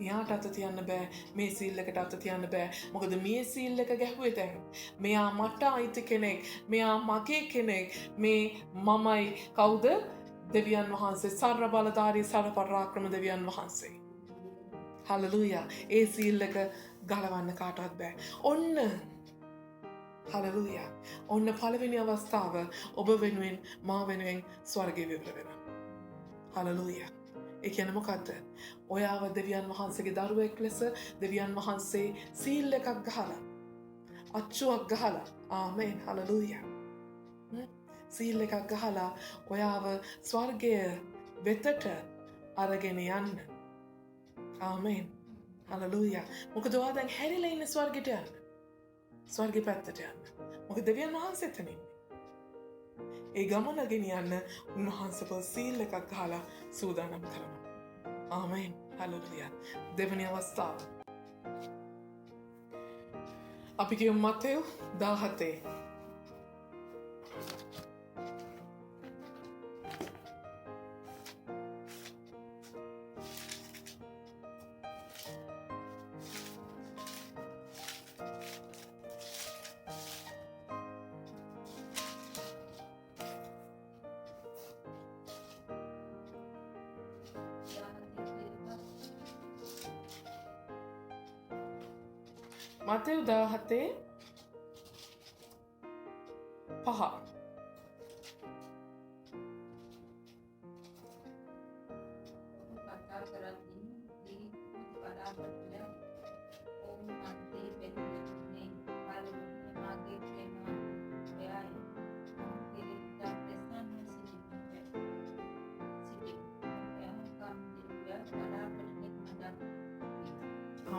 මෙයාට අත තියන්න බෑ. මේ සීල් එකට අත තියන්න බෑ. මොකද මේ සීල් එක ගැහුවේ දැන් මෙයා මට අයිති කෙනෙක්, මෙයා මගේ කෙනෙක්, මේ මමයි කවුද? දෙවියන් වහන්සේ, සර්ව බලධාරී සර්ව පරාක්‍රම දෙවියන් වහන්සේ. හලෙලූයා. ඒ සීල් එක ගලවන්න කාටවත් බෑ. ඔන්න හලෙලූයා. ඔන්න පළවෙනි අවස්ථාව ඔබ වෙනුවෙන් මා වෙනුවෙන් ස්වර්ගයේ විවර වෙනවා. හලෙලූයා. ඒ කියන්නේ මොකද්ද? ඔයාව දෙවියන් වහන්සේගේ දරුවෙක් ලෙස දෙවියන් වහන්සේ සීල් එකක් ගහලා, අච්චුවක් ගහලා. ආමේන්. හලෙලූයා. සීල් එකක් ගහලා ඔයාව ස්වර්ගය වෙතට අරගෙන යන්න. ආමේන්. හලෙලූයා. මොකද ඔයා දැන් හැරිලා ඉන්නේ ස්වර්ගයට යන්න. ස්වර්ගේ පැත්තට යන්න. මොකද දෙවියන් වහන්සේ එතන ඉන්නේ. ඒ ගමන ගෙනියන්න උන්වහන්සේ සීල් එකක් ගහලා සූදානම් කරනවා. ආමේන්. හලෙලූයා. දෙවෙනි අවස්ථාව. අපි කියමු මත්තෙයු 17. මතෙව් 17 5.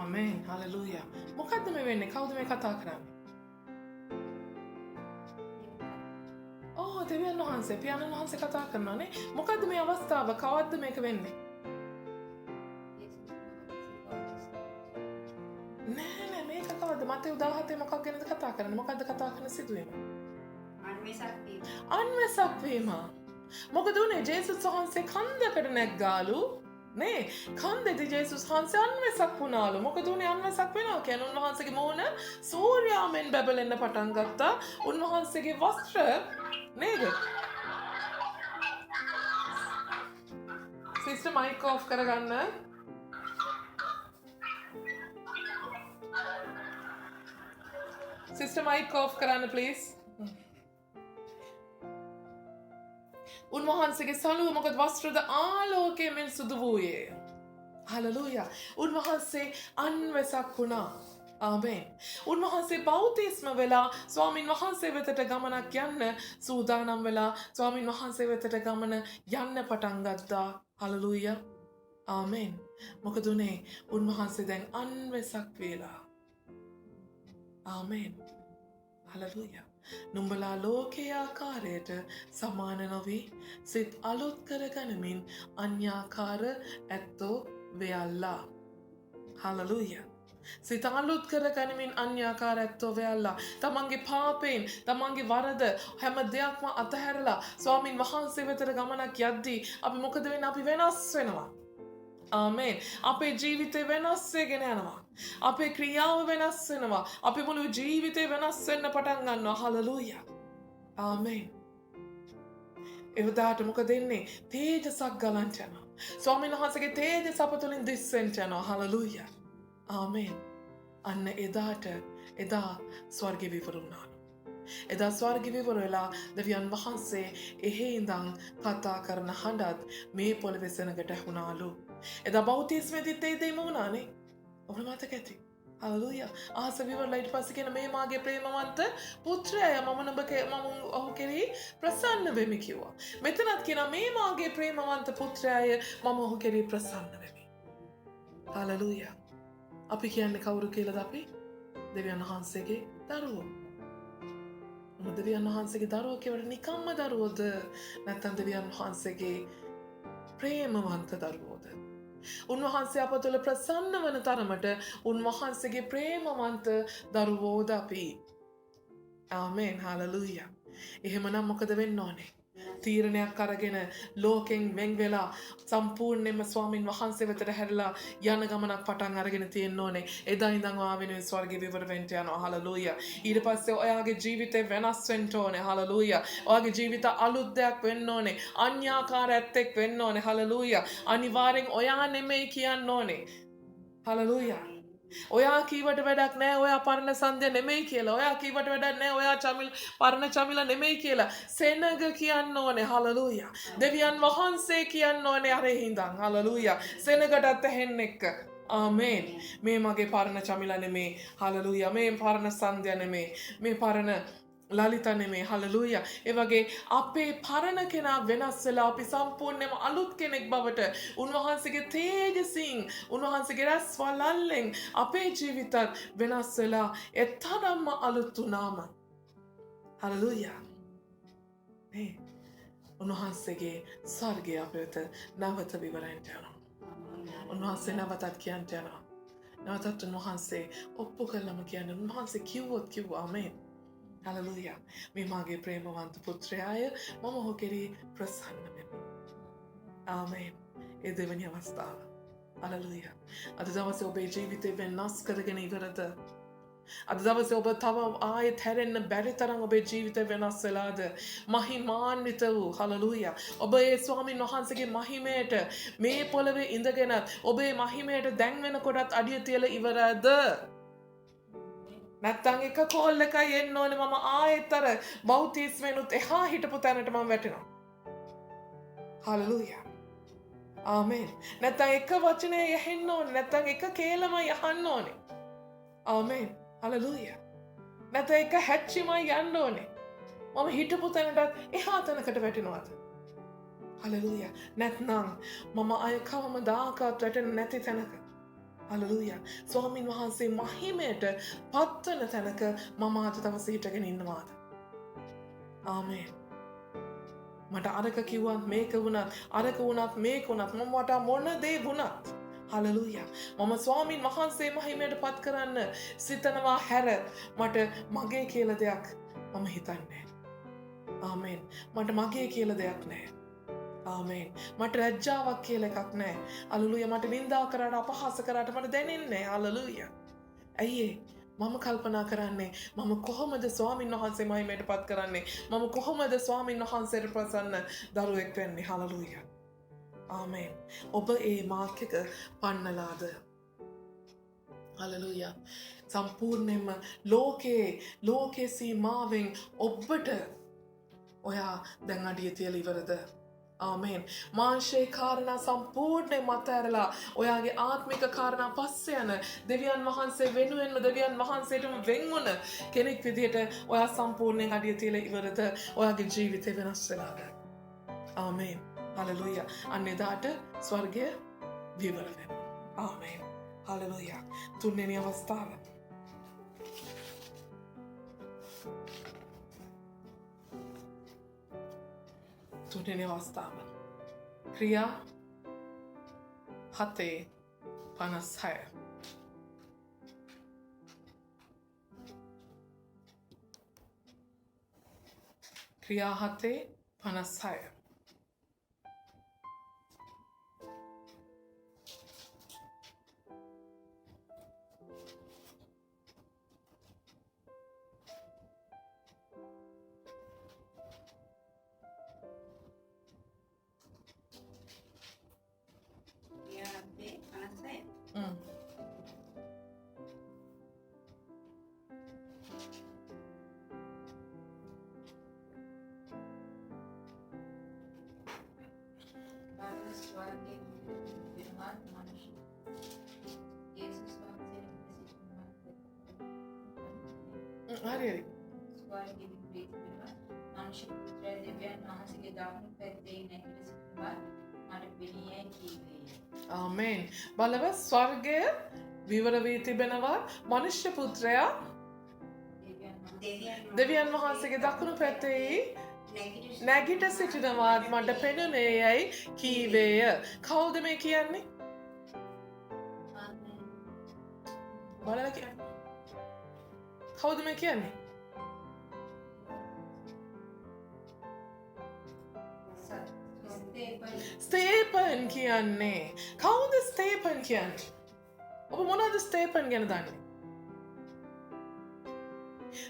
ආමේන්. හලෙලූයා. මොකද්ද මේ වෙන්නේ? කවුද මේ කතා කරන්නේ? දෙවියන් වහන්සේ පියාණන් වහන්සේ කතා කරනවානේ. මොකද්ද මේ අවස්ථාව? කවද්ද මේක වෙන්නේ? නෑ මේක කවද්ද? මතේ 17 මොකක් ගැනද කතා කරන්නේ? මොකද්ද කතා කරන සිදුවීම? අන්වැසක් වීම. මොකද උනේ? ජේසුස් වහන්සේ කන්දකට නැග්ගාලු. නේ කන්දේදී ජේසුස් වහන්සේ අන්වැසක් වුණාලු. මොකද උනේ අන්වැසක් වෙනවා කියන්නේ උන්වහන්සේගේ මූණ සූර්යාවෙන් බබලෙන්න පටන් ගත්තා. උන්වහන්සේගේ වස්ත්‍ර නේද? සිස්ටර් මයික් ඔෆ් කරගන්න. සිස්ටර් මයික් ඔෆ් කරන්න ප්ලීස්. උන්වහන්සේගේ සලුව මොකද වස්ත්‍රද ආලෝකයෙන් මෙන් සුදු වූයේ. හලෙලූයා. උන්වහන්සේ අන්වැසක් වුණා. ආමේන්. උන්වහන්සේ බෞතිස්ම වෙලා ස්වාමින් වහන්සේ වෙතට ගමනක් යන්න සූදානම් වෙලා ස්වාමින් වහන්සේ වෙතට ගමන යන්න පටන් ගත්තා. හලෙලූයා. ආමේන්. මොකද උනේ? උන්වහන්සේ දැන් අන්වැසක් වෙලා. ආමේන්. හලෙලූයා. නුඹලා ලෝකයේ ආකාරයට සමාන නොවී සිත් අලුත් කරගනිමින් අන්‍යාකාර ඇත්තෝ වෙයල්ලා. හලෙලූයා. සිත අලුත් කරගනිමින් අන්‍යාකාර ඇත්තෝ වෙයල්ලා. තමන්ගේ පාපයෙන් තමන්ගේ වරද හැම දෙයක්ම අතහැරලා ස්වාමින් වහන්සේ වෙතට ගමනක් යද්දී අපි මොකද වෙන්නේ? අපි වෙනස් වෙනවා. ආමේන්. අපේ ජීවිතේ වෙනස් වෙගෙන යනවා. අපේ ක්‍රියාව වෙනස් වෙනවා. අපේ මුළු ජීවිතේ වෙනස් වෙන්න පටන් ගන්නවා. හලෙලූයා. ආමේන්. එවදාට මොකද වෙන්නේ? තේජසක් ගලන්ට යනවා. ස්වාමීන් වහන්සේගේ තේජස අප තුළින් දිස්වෙන්න යනවා. හලෙලූයා. ආමේන්. අන්න එදා ස්වර්ගෙ විවර වුණා. එදා ස්වර්ගෙ විවර වෙලා දෙවියන් වහන්සේ එහි ඉඳන් කතා කරන හඬත් මේ පොළවේ සෙනඟට ඇහුණාලු. එදා බෞතිස්මෙදිත් ඒ දෙයම වුණානේ. ඔබට මතක ඇති. හලෙලූයා. අහස විවරලා ඊට පස්සේ කියන මේ මාගේ ප්‍රේමවන්ත පුත්‍රයා මම ඔහු කෙරෙහි ප්‍රසන්න වෙමි කිව්වා. මෙතනත් කියනවා මේ මාගේ ප්‍රේමවන්ත පුත්‍රයාය මම ඔහු කෙරෙහි ප්‍රසන්න වෙමි. හලෙලූයා. අපි කියන්නේ කවුරු කියලාද අපි? දෙවියන් වහන්සේගේ දරුවෝ. දෙවියන් වහන්සේගේ දරුවෝ කියවට නිකම්ම දරුවෝද? නැත්නම් දෙවියන් වහන්සේගේ ප්‍රේමවන්ත දරුවෝද? උන්වහන්සේ අප තුළ ප්‍රසන්න වන තරමට උන්වහන්සේගේ ප්‍රේමවන්ත දරුවෝද අපි? ආමේන්. හලෙලූයා. එහෙමනම් මොකද වෙන්න ඕනේ? තීරණයක් අරගෙන ලෝකෙන් වෙන් වෙලා සම්පූර්ණයෙන්ම ස්වාමින් වහන්සේ වෙතට හැරිලා යන ගමනක් පටන් අරගෙන තියෙන්න ඕනේ. එදා ඉඳන් ඔයා වෙනුවෙන් ස්වර්ගෙ විවර වෙන්න යනවා. හලෙලූයා. ඊට පස්සේ ඔයාගේ ජීවිතේ වෙනස් වෙන්න ඕනේ. හලෙලූයා. ඔයාගේ ජීවිත අලුත් දෙයක් වෙන්න ඕනේ. අන්‍යාකාර ඇත්තෙක් වෙන්න ඕනේ. හලෙලූයා. අනිවාර්යෙන් ඔයා නෙමෙයි කියන්න ඕනේ. හලෙලූයා. ඔයා කීවට වැඩක් නෑ ඔයා පරණ සන්ධ්‍ය නෙමෙයි කියලා. ඔයා කීවට වැඩක් නෑ ඔයා පරණ චමිල නෙමෙයි කියලා. සෙනග කියන්න ඕනේ. හලෙලූයා. දෙවියන් වහන්සේ කියන්න ඕනේ අර හිඳන්. හලෙලූයා. සෙනගටත් ඇහෙන්න එක්ක. ආමේන්. මේ මගේ පරණ චමිල නෙමෙයි. හලෙලූයා. මේ පරණ සන්ධ්‍ය නෙමෙයි. මේ පරණ ලලිතා නෙමෙයි. හලෙලූයා. ඒ වගේ අපේ පරණ කෙනා වෙනස් වෙලා අපි සම්පූර්ණයෙන්ම අලුත් කෙනෙක් බවට උන්වහන්සේගේ තේජසින් උන්වහන්සේගේ රැස් වලල්ලෙන් අපේ ජීවිතත් වෙනස් වෙලා එතරම්ම අලුත් වුණාම හලෙලූයා. මේ උන්වහන්සේගේ ස්වර්ගය අපිට නැවත විවරෙන්ට යනවා. උන්වහන්සේ නැවතත් කියන්ට යනවා. නැවතත් උන්වහන්සේ ඔප්පු කළම කියන්නේ උන්වහන්සේ කිව්වොත් කිව්වා. ආමේන්. හලෙලූයා. මේ මාගේ ප්‍රේමවන්ත පුත්‍රයාය මම ඔහු කෙරෙහි ප්‍රසන්න වෙමි. ආමේන්. ඒ දෙවෙනි අවස්ථාව. හලෙලූයා. අද දවසේ ඔබේ ජීවිතේ වෙනස් කරගෙන ඉවරද? අද දවසේ ඔබ තව ආයෙත් හැරෙන්න බැරි තරම් ඔබේ ජීවිතේ වෙනස් වෙලාද? මහිමාන්විත වූ හලෙලූයා. ඔබ ඒ ස්වාමින් වහන්සේගේ මහිමයට මේ පොළවේ ඉඳගෙනත් ඔබේ මහිමයට දැන් වෙනකොටත් අඩිය තියලා ඉවරද? නැත්තං එක කෝල් එකයි එන්න ඕනේ මම ආයෙත් අර බෞතිස්මෙනුත් එහා හිටපු තැනට මම වැටෙනවා. හලෙලූයා. ආමේන්. නැත්තං එක වචනේ යහෙන්න ඕනේ. නැත්තං එක කේලමයි යහන්න ඕනේ. ආමේන්. හලෙලූයා. නැත්තං එක හැච්චිමයි යන්න ඕනේ. මම හිටපු තැනටත් එහා තැනකට වැටෙනවාද? හලෙලූයා. නැත්නම් මම අය කවමදාකවත් වැටෙන්නේ නැති තැනක. හලලූයා. ස්වාමින් වහන්සේ මහිමයට පත්වන තැනක මම අද දවස හිටගෙන ඉන්නවාද? ආමේන්. මට අරක කිව්වත් මේක වුණත් අරක වුණත් මේක වුණත් මම වටා මොන දේ වුණත් හලලූයා. මම ස්වාමින් වහන්සේ මහිමයට පත් කරන්න සිතනවා හැර මට මගේ කියලා දෙයක් මම හිතන්නේ. ආමේන්. මට මගේ කියලා දෙයක් නැහැ. ආමේන්. මට ලැජ්ජාවක් කියලා එකක් නැහැ. හලලූයා. මට නිඳා කරාට අපහාස කරාට මට දැනෙන්නේ නැහැ. හලලූයා. ඇයි ඒ? මම කල්පනා කරන්නේ මම කොහොමද ස්වාමින් වහන්සේ මහිමයට පත් කරන්නේ? මම කොහොමද ස්වාමින් වහන්සේට ප්‍රසන්න දරුවෙක් වෙන්නේ? හලලූයා. ආමේන්. ඔබ ඒ මාක් එක පන්නලාද? හලලූයා. සම්පූර්ණයෙන්ම ලෝකේ සීමාවෙන් ඔබට ඔයා දැන් අඩිය තියලා ඉවරද? ආමේන්. මාංශේ කාරණා සම්පූර්ණයෙන් මතහැරලා ඔයාගේ ආත්මික කාරණා පස්සේ යන දෙවියන් වහන්සේ වෙනුවෙන්ම දෙවියන් වහන්සේටම වෙන් වුණ කෙනෙක් විදියට ඔයා සම්පූර්ණයෙන් අඩිය තියලා ඉවරද? ඔයාගේ ජීවිතේ වෙනස් වෙලාද? ආමේන්. හලලූයා. අන්න එදාට ස්වර්ගය විවර වෙනවා. ආමේන්. හලලූයා. තුන්වෙනි අවස්ථාව. තුන්වෙනි අවස්ථාව. ක්‍රියා 7:56. ක්‍රියා 7:56. හරි. ස්වර්ගයේ විප්‍රීත වෙනවා. මනුෂ්‍ය පුත්‍රයා දෙවියන් වහන්සේගේ දකුණු පැත්තේ නැගිට සිටිනවා. මට පිළියයි කීවේ. ආමේන්. බලව ස්වර්ගය විවර වී තිබෙනවා. මනුෂ්‍ය පුත්‍රයා දෙවියන් වහන්සේගේ දකුණු පැත්තේ නැගිට සිටිනවා. මට පෙනුනේයයි කීවේය. කවුද මේ කියන්නේ? බලලා කියන්නේ. කවුද මේ කියන්නේ? ස්තේපන් කියන්නේ. කවුද ස්තේපන් කියන්නේ? ඔබ මොනවද ස්තේපන් ගැන දන්නේ?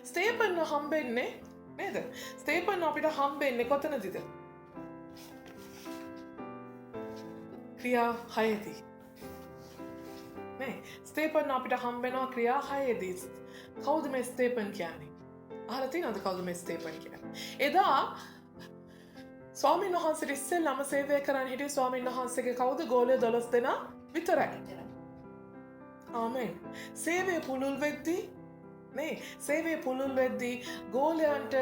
ස්තේපන් හම්බෙන්නේ නේද? ස්තේපන් අපිට හම්බෙන්නේ කොතනදද? ක්‍රියා 6දී. නේ ස්තේපන් අපිට හම්බෙනවා ක්‍රියා 6දී. කවුද මේ ස්තේපන් කියන්නේ? අහලා තියෙනවද කවුද මේ ස්තේපන් කියන්නේ? එදා ස්වාමීන් වහන්සේට ඉස්සෙල්ලාම සේවය කරන්න හිටිය ස්වාමීන් වහන්සේගේ කවුද? ගෝලය 12 දෙනා විතරයි. ආමේන්. සේවය පුළුල් වෙද්දී සේවය පුළුල් වෙද්දී ගෝලයන්ට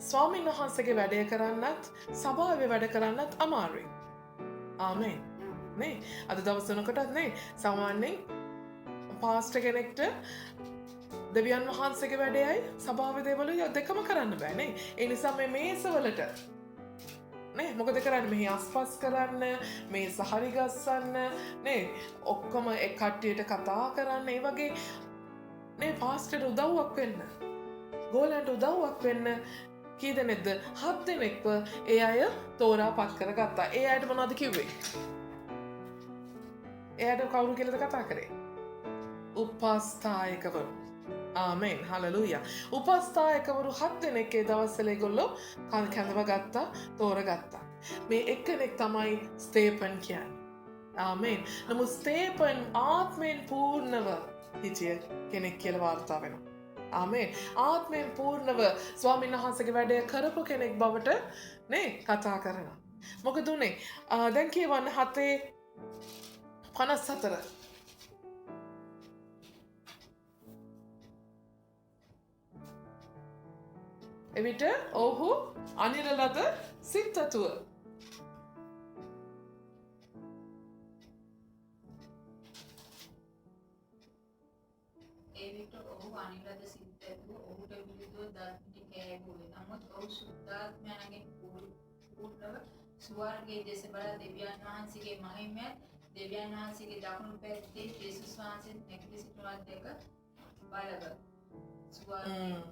ස්වාමීන් වහන්සේගේ වැඩය කරන්නත් සභාවේ වැඩ කරන්නත් අමාරුයි. ආමේන්. අද දවස් වෙනකොටත් සාමාන්‍යයෙන් පාස්ටර් කෙනෙක්ට දෙවියන් වහන්සේගේ වැඩයයි සභාවේ දේවලුයි දෙකම කරන්න බෑ. ඒ නිසා මේ මේසවලට මොකද කරන්නේ? මෙහි අස්පස් කරන්න, මේස හරි ගස්සන්න, ඔක්කොම එක් කට්ටියට කතා කරන්න, ඒ වගේ පාස්ටර්ට උදව්වක් වෙන්න, ගෝලයන්ට උදව්වක් වෙන්න කී දෙනෙක්ද? 7 දෙනෙක්ව ඒ අය තෝරා පත් කරගත්තා. ඒ අයට මොනවද කිව්වේ? එයාට කවුරු කියලාද කතා කරේ? උපස්ථායකවරු. ආමේන්. හලලූයා. උපස්ථායකවරු 7 දෙනෙක් ඒ දවස්වල ඒගොල්ලෝ කැඳව ගත්තා, තෝරගත්තා. මේ එක්කෙනෙක් තමයි ස්තේපන් කියන්නේ. ආමේන්. නමුත් ස්තේපන් ආත්මයෙන් පූර්ණව හිටිය කෙනෙක් කියලා වාර්තා වෙනවා. ආමේන්. ආත්මයෙන් පූර්ණව ස්වාමීන් වහන්සේගේ වැඩය කරපු කෙනෙක් බවට කතා කරනවා. මොකද උනේ? දැන් කියවන්න 7:54. එවිට ඔහු අනිරලද සිත්තතුව ලද සිත් ඇතුව ඔහුට විරුද්ධව දත්මිටි කෑගුවේ. නමුත් ඔහු සුද්ධාත්මයන්ගෙන් පූර්ණව ස්වර්ගයේ දෙස බලා දෙවියන් වහන්සේගේ මහිමයත් දෙවියන් වහන්සේගේ දකුණු පැත්තේ යේසුස් වහන්සේ නැගී සිටිනවා දැක බලව. ස්වර්ගයේ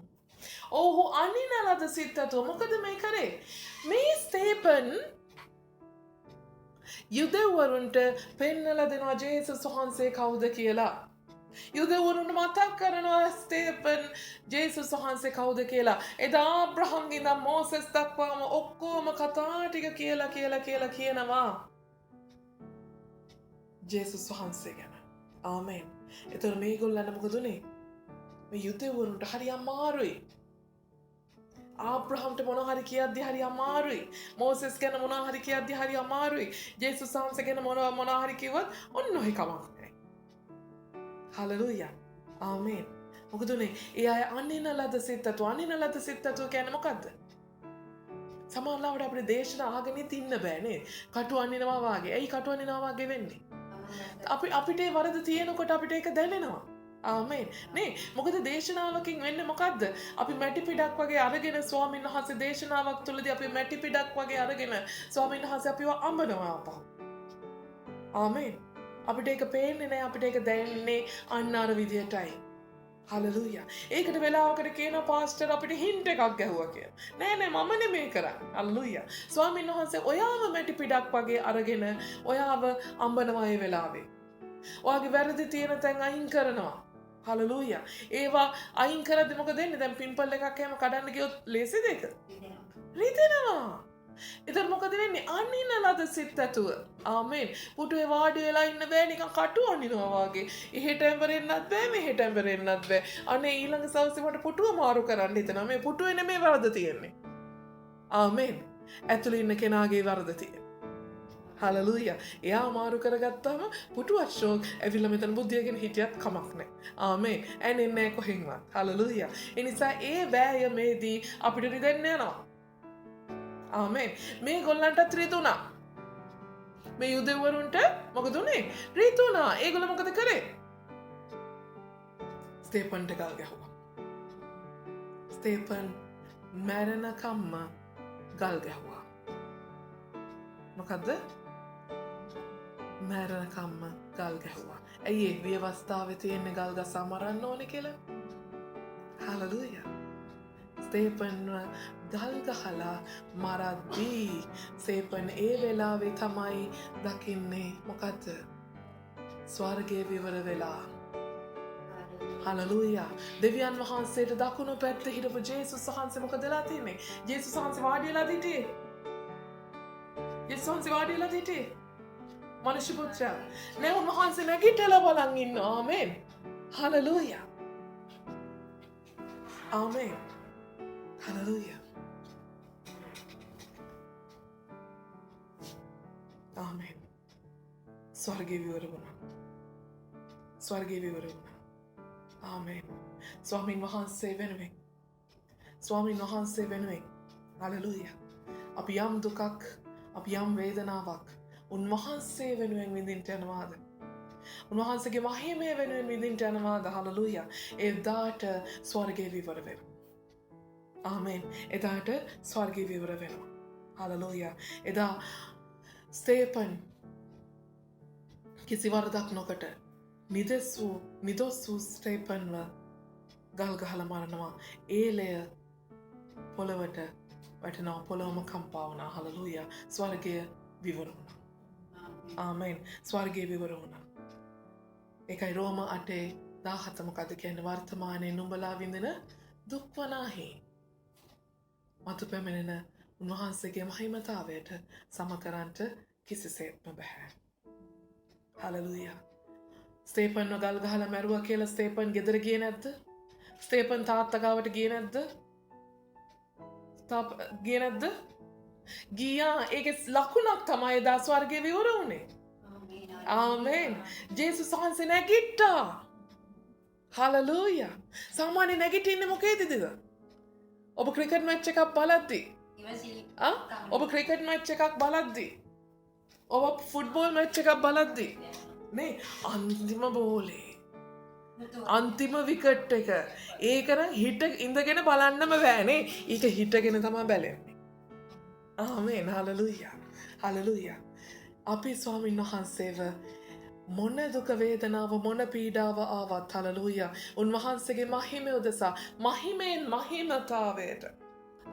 ඔහු අනින ලද සිත් ඇතුව මොකද මේ කරේ? මේ ස්තේපන් යුදෙව්වරුන්ට පෙන්නලා දෙනවා ජේසුස් වහන්සේ කවුද කියලා. යුදෙව්වරුන්ට මතක් කරනවා ස්තේපන් ජේසුස් වහන්සේ කවුද කියලා. එදා ආබ්‍රහම්ගේ ඉඳන් මෝසෙස් දක්වාම ඔක්කොම කතා ටික කියලා කියනවා ජේසුස් වහන්සේ ගැන. ආමෙන්. එතකොට මේගොල්ලන්ට මොකද උනේ? මේ යුදෙව්වරුන්ට හරි අමාරුයි. ආබ්‍රහම්ට මොනවා හරි කියද්දි හරි අමාරුයි. මෝසෙස් ගැන මොනවා හරි කියද්දි හරි අමාරුයි. ජේසුස් වහන්සේ ගැන මොනවා හරි කිව්වොත් ඔන්න ඔහි කමක් නැහැ. හලෙලූයා. ආමේන්. මොකද උනේ? ඒ අය අනින ලද සිතතු කියන්නේ මොකද්ද? සමහරවිට අපේ දේශනා අහගෙන ඉන්න බෑ නේද? කටු අනිනවා වාගේ. ඇයි කටු අනිනවා වාගේ වෙන්නේ? අපිට වරද තියෙනකොට අපිට ඒක දැනෙනවා. ආමේන්. නේ මොකද දේශනාවකින් වෙන්නේ මොකද්ද? අපි මැටි පිටක් වගේ අරගෙන ස්වාමීන් වහන්සේ දේශනාවක් තුළදී අපි මැටි පිටක් වගේ අරගෙන ස්වාමීන් වහන්සේ අපිව අඹනවා අපා. ආමේන්. අපිට ඒක පේන්නේ නැහැ, අපිට ඒක දැනෙන්නේ අන්න අර විදියටයි. හලෙලූයා. ඒකට වෙලාවකට කියනවා පාස්ටර් අපිට හින්ට් එකක් ගැහුවා කියලා. නෑ මම නෙමෙයි කරන්නේ. හලෙලූයා. ස්වාමීන් වහන්සේ ඔයාව මැටි පිටක් වගේ අරගෙන ඔයාව අඹනවා ඒ වෙලාවේ. ඔයාගේ වැරදි තියෙන තැන් අයින් කරනවා. හලෙලූයා. ඒවා අයින් කරද්දි මොකද වෙන්නේ? දැන් පිම්පල් එකක් එහෙම කඩන්න ගියොත් ලේසිද ඒක? රිදෙනවා. එතකොට මොකද වෙන්නේ? අනින ලද සිත් ඇතුව. ආමේන්. පුටුවේ වාඩි වෙලා ඉන්න බෑ නිකන් කටු අනිනවා වගේ. එහෙට ඇඹරෙන්නත් බෑ මෙහෙට ඇඹරෙන්නත් බෑ. අනේ ඊළඟ සවසේ මට පුටුව මාරු කරන්න හිතෙනවා. මේ පුටුවේ නෙමෙයි වරද තියෙන්නේ. ආමේන්. ඇතුළේ ඉන්න කෙනාගේ වරද තියෙන්නේ. හලෙලූයා. එයා මාරු කරගත්තාම පුටුවත් ෂෝක් ඇවිල්ලා මෙතන බුද්ධියගෙන හිටියත් කමක් නැහැ. ආමේන්. එන්නේ නැහැ කොහෙන්වත්. හලෙලූයා. ඒ නිසා ඒ වෑයමේදී අපිට රිදෙන්න යනවා. ආමේන්. මේ ගොල්ලන්ටත් රිදුණා. මේ යුදෙව්වරුන්ට මොකද උනේ? රිදුණා. ඒගොල්ලෝ මොකද කරේ? ස්තේපන්ට ගල් ගැහුවා. ස්තේපන් මැරෙනකම්ම ගල් ගැහුවා. මොකද්ද? මැරෙනකම්ම ගල් ගැහුවා. ඇයි ඒ ව්‍යවස්ථාවේ තියෙන ගල් ගසා මරන්න ඕනේ කියලා? හලෙලූයා. ස්තේපන්ව ගල් ගහලා මරද්දී ස්තේපන් ඒ වෙලාවේ තමයි දකින්නේ මොකද්ද? ස්වර්ගයේ විවර වෙලා. හලෙලූයා. දෙවියන් වහන්සේට දකුණු පැත්තේ හිටපු ජේසුස් වහන්සේ මොකද වෙලා තියෙන්නේ? ජේසුස් වහන්සේ වාඩි වෙලා හිටියේ. ජේසුස් වහන්සේ වාඩි වෙලා හිටියේ. මනුෂ්‍ය පුත්‍රයා. නේ උන්වහන්සේ නැගිටලා බලන් ඉන්නවා. ආමේන්. හලෙලූයා. ආමේන්. Hallelujah. Amen. ස්වර්ගයේ විවර වුණා. ස්වර්ගයේ විවර වුණා. ආමේන්. ස්වාමීන් වහන්සේ වෙනුවෙන්. ස්වාමීන් වහන්සේ වෙනුවෙන්. හලෙලූයා. අපි යම් දුකක්, අපි යම් වේදනාවක් උන්වහන්සේ වෙනුවෙන් විඳින්න යනවාද? උන්වහන්සේගේ මහිමය වෙනුවෙන් විඳින්න යනවාද? හලෙලූයා. එදාට ස්වර්ගයේ විවර වෙනවා. ආමේන්. එදාට ස්වර්ගයේ විවර වෙනවා. හලෙලූයා. එදා ස්තේපන් කිසි වරදක් නොකොට නිදොස් වූ ස්තේපන්ව ගල් ගහලා මරනවා. ඒලය පොළවට වැටෙනවා. පොළොවම කම්පා වුණා. හලෙලූයා. ස්වර්ගය විවර වුණා. ආමේන්. ස්වර්ගයේ විවර වුණා. ඒකයි රෝම 8:17 මොකද කියන්නේ? වර්තමානයේ නුඹලා විඳින දුක් වනාහි මතු පැමිණෙන උන්වහන්සේගේ මහිමතාවයට සමකරන්ට කිසිසේත්ම බැහැ. හලෙලූයා. ස්තේපන්ව ගල් ගහලා මැරුවා කියලා ස්තේපන් ගෙදර ගියේ නැද්ද? ස්තේපන් තාත්තා ගාවට ගියේ නැද්ද? ගියේ නැද්ද? ගියා. ඒකේ ලකුණක් තමයි එදා ස්වර්ගයේ විවර වුණේ. ආමේන්. ජේසුස් වහන්සේ නැගිට්ටා. හලෙලූයා. සාමාන්‍ය නැගිටින්නේ මොකේදද? ඔබ ක්‍රිකට් මැච් එකක් බලද්දී. ඔබ ක්‍රිකට් මැච් එකක් බලද්දී. ඔබ ෆුට්බෝල් මැච් එකක් බලද්දී. නේ අන්තිම බෝලේ අන්තිම විකට් එක. ඒක නම් හිට ඉඳගෙන බලන්නම බෑනේ. ඒක හිටගෙන තමයි බැලෙන්නේ. ආමේන්. හලෙලූයා. හලෙලූයා. අපි ස්වාමීන් වහන්සේව මොන දුක වේදනාව මොන පීඩාව ආවත් හලෙලූයා. උන්වහන්සේගේ මහිමය උදෙසා මහිමෙන් මහිමතාවයට.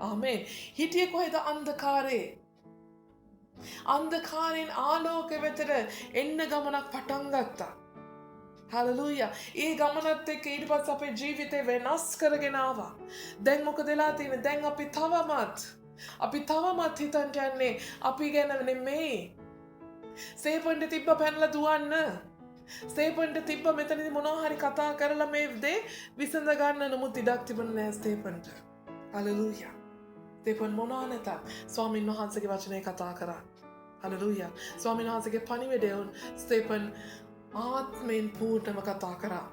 ආමේන්. හිටියේ කොහෙද අන්ධකාරේ? අන්ධකාරයෙන් ආලෝක වෙතට එන්න ගමනක් පටන් ගත්තා. හලෙලූයා. ඒ ගමනත් එක්ක ඊට පස්සේ අපේ ජීවිතේ වෙනස් කරගෙන ආවා. දැන් මොකද වෙලා තියෙන්නේ? දැන් අපි තවමත් හිතන්ට යන්නේ අපි ගැන නෙමෙයි. සේපන්ට තිබ්බ පැනලා දුවන්න. සේපන්ට තිබ්බ මෙතනදී මොනවා හරි කතා කරලා මේ දේ විසඳ ගන්න නමුත් ඉඩක් තිබුණේ නැහැ සේපන්ට. හලෙලූයා. සේපන් මොනවා නැතත් ස්වාමීන් වහන්සේගේ වචනේ කතා කරා. හලෙලූයා. ස්වාමීන් වහන්සේගේ පණිවිඩය ස්තේපන් ආත්මෙන් පූර්ණම කතා කරා.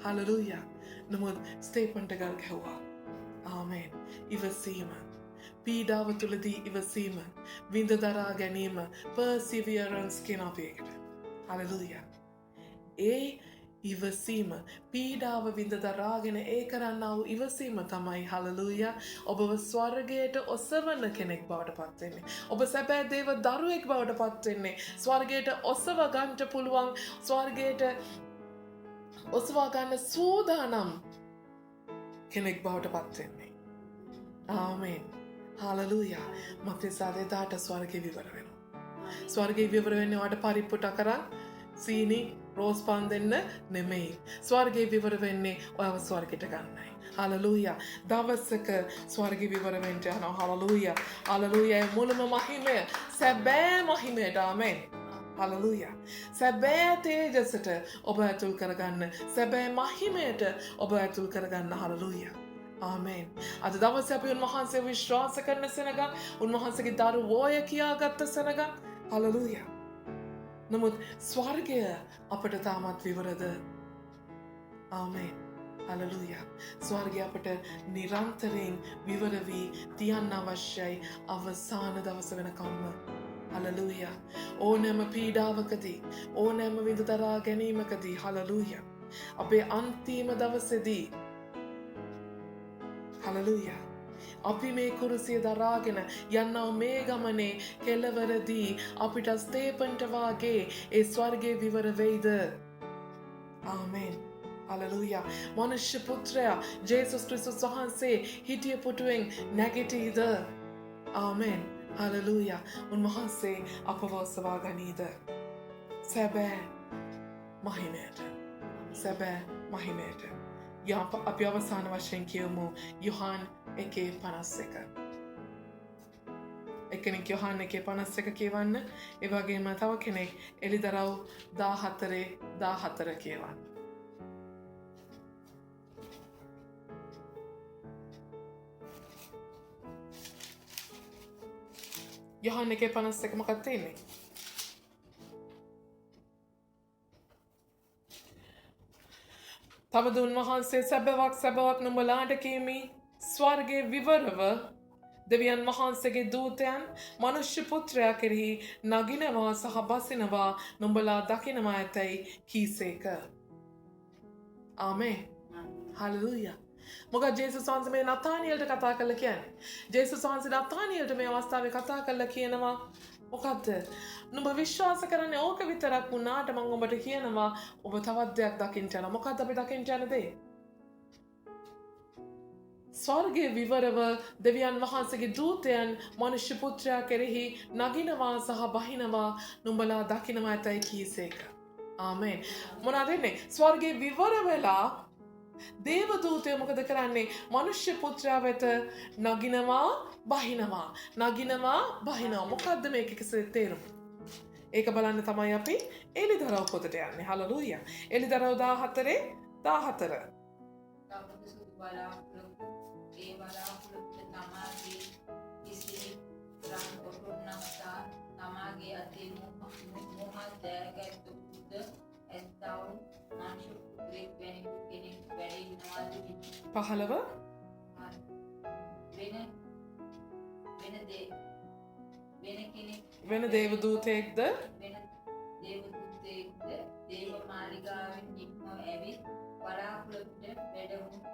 හලෙලූයා. නමුත් ස්තේපන්ට ගල් ගැහුවා. ආමේන්. ඉවසීම. පීඩාව තුළදී ඉවසීම. විඳ දරා ගැනීම. perseverance කියන අපි එකට. හලෙලූයා. ඒ ඉවසීම පීඩාව විඳ දරාගෙන ඒ කරන්නා වූ ඉවසීම තමයි හලෙලූයා ඔබව ස්වර්ගයට ඔසවන කෙනෙක් බවට පත් වෙන්නේ. ඔබ සැබෑ දේව දරුවෙක් බවට පත් වෙන්නේ. ස්වර්ගයට ඔසව ගන්නට පුළුවන් ස්වර්ගයට ඔසවා ගන්න සූදානම් කෙනෙක් බවට පත් වෙන්නේ. ආමේන්. හලෙලූයා. මක්නිසාද එදාට ස්වර්ගය විවර වෙනවා. ස්වර්ගය විවර වෙන්නේ වට පරිප්පුට කරන් සීනි රෝස් පාන් දෙන්න නෙමෙයි. ස්වර්ගය විවර වෙන්නේ ඔයව ස්වර්ගයට ගන්නයි. හලෙලූයා. දවසක ස්වර්ගය විවර වෙන්න යනවා. හලෙලූයා. හලෙලූයා. මුලම මහිමය සැබෑ මහිමයට. ආමෙන්. හලෙලූයා. සැබෑ තේජසට ඔබ ඇතුල් කරගන්න. සැබෑ මහිමයට ඔබ ඇතුල් කරගන්න. හලෙලූයා. ආමේන්. අද දවසේ අපි උන්වහන්සේ විශ්වාස කරන සෙනගක් උන්වහන්සේගේ දරුවෝය කියාගත්ත සෙනගක්. හලෙලූයා. නමුත් ස්වර්ගය අපට තාමත් විවරද? ආමේන්. හලෙලූයා. ස්වර්ගය අපට නිරන්තරයෙන් විවර වී තියන්න අවශ්‍යයි අවසාන දවස වෙනකම්ම. හලෙලූයා. ඕනෑම පීඩාවකදී ඕනෑම විඳ දරා ගැනීමකදී හලෙලූයා. අපේ අන්තිම දවසේදී හලෙලූයා. අපි මේ කුරුසිය දරාගෙන යන්නව මේ ගමනේ කෙළවරදී අපිට ස්තේපන්ට වාගේ ඒ ස්වර්ගයේ විවර වෙයිද? ආමේන්. හලෙලූයා. මනුෂ්‍ය පුත්‍රයා ජේසුස් ක්‍රිස්තුස් වහන්සේ හිටිය පුටුවෙන් නැගිටීද? ආමේන්. හලෙලූයා. උන්වහන්සේ අපව ඔසවා ගනීද? සැබෑ මහිමයට. සැබෑ මහිමයට. අපි අවසාන වශයෙන් කියමු යොහාන් 1:51. එක්කෙනෙක් යොහාන් 1:51 කියවන්න. ඒ වගේම තව කෙනෙක් එළිදරව් 14:14 කියවන්න. යොහාන් 1:51 මොකක්ද තියෙන්නේ? තවද උන්වහන්සේ සැබවක් නුඹලාට කීමි ස්වර්ගයේ විවරව දෙවියන් වහන්සේගේ දූතයන් මනුෂ්‍ය පුත්‍රයා කෙරෙහි නගිනවා සහ බසිනවා නුඹලා දකිනවා ඇතැයි කීසේක. ආමේන්. හලෙලූයා. මොකද ජේසුස් වහන්සේ මේ නතානියල්ට කතා කරලා කියන්නේ. ජේසුස් වහන්සේ නතානියල්ට මේ අවස්ථාවේ කතා කරලා කියනවා මොකද්ද? නුඹ විශ්වාස කරන්නේ ඕක විතරක් වුණාට මම ඔබට කියනවා ඔබ තවත් දෙයක් දකින්න යනවා. මොකද්ද අපි දකින්න යන දේ? ස්වර්ගයේ විවරව දෙවියන් වහන්සේගේ දූතයන් මනුෂ්‍ය පුත්‍රයා කෙරෙහි නගිනවා සහ බහිනවා නුඹලා දකිනවා ඇතයි කීසේක. ආමේන්. මොනවද වෙන්නේ? ස්වර්ගයේ විවර වෙලා දේව දූතයෝ මොකද කරන්නේ? මනුෂ්‍ය පුත්‍රයා වෙත නගිනවා බහිනවා. නගිනවා බහිනවා. මොකද්ද මේකේ තේරුම? ඒක බලන්න තමයි අපි එළිදරව් පොතට යන්නේ. හලෙලූයා. එළිදරව් 14:14. ඒ බලාපොරොත්තු තමාගේ ඉසිරි රන් කොටුන්නස්සා තමාගේ අතේ මොහොත් දෑගැත්තු බුද්ධ ඇත්තව මනුෂ්‍ය පුත්‍රයෙක් වැනි කෙනෙක් වැඩ ඉන්නවාද 15 වෙන දේවදූතයෙක්ද දේව මාලිගාවෙන් නික්ම ඇවිත් බලාකුළට වැඩවුණු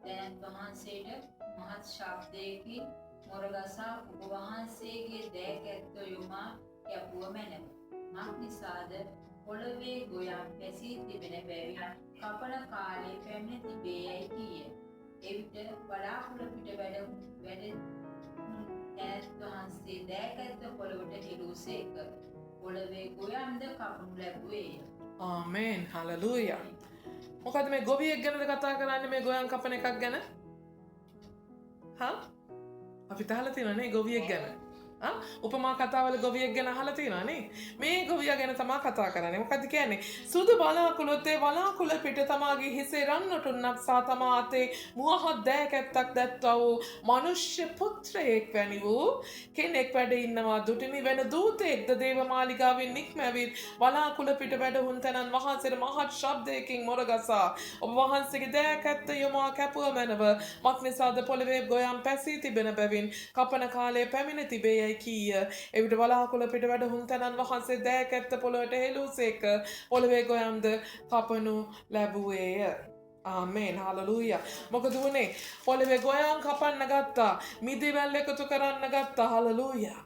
දැනත් වහන්සේට මහත් ශබ්දයකින් මොරගසා ඔබ වහන්සේගේ දෑකැත්ත යොමා යැපුව මැනව. මක් නිසාද පොළවේ ගොයම් පැසී තිබෙන බැවින් කපන කාලේ පැමිණ තිබේ යැයි කීය. එවිට බලාකුළ පිට වැඩ දැනත් වහන්සේ දෑකැත්ත පොළවට හෙළූසේක. පොළවේ ගොයම්ද කපනු ලැබුවේය. ආමේන් හලලූයා. මොකද මේ ගොවියෙක් ගැනද කතා කරන්නේ මේ ගොයන් කපන එකක් ගැන? හා? අපි තහලා තියෙනනේ ගොවියෙක් ගැන. උපමා කතාවල ගොවියෙක් ගැන අහලා තියෙනනේ. මේ ගොවියා ගැන තමයි කතා කරන්නේ. මොකද කියන්නේ? සුදු බලාකුළොත් ඒ බලාකුළ පිට තමාගේ හිසේ රන්නටුන්නක් සා තමා අතේ මුවහත් දෑකැත්තක් දැත්තා වූ මනුෂ්‍ය පුත්‍රයෙක් වැනි වූ කෙනෙක් වැඩ ඉන්නවා. දුටිමි වෙන දූතෙක්ද දේව මාලිගාවෙන් නික්මැවිත් බලාකුළ පිට වැඩහුන් තැනන් වහන්සේට මහත් ශබ්දයකින් මොරගසා ඔබ වහන්සේගේ දෑකැත්ත යොමා කැපුව මැනව මක් නිසාද පොළවේ ගොයම් පැසී තිබෙන බැවින් කපන කාලයේ පැමිණ තිබේ කීය. එවිට බලාකුළ පිට වැඩහුන් තැනන් වහන්සේ දෑකැත්ත පොළොවට හෙළූසේක. පොළවේ ගොයම්ද කපනු ලැබුවේය. ආමේන් හලලූයා. මොකද වුණේ? පොළවේ ගොයම් කපන්න ගත්තා. මිදිවැල් එකතු කරන්න ගත්තා. හලලූයා.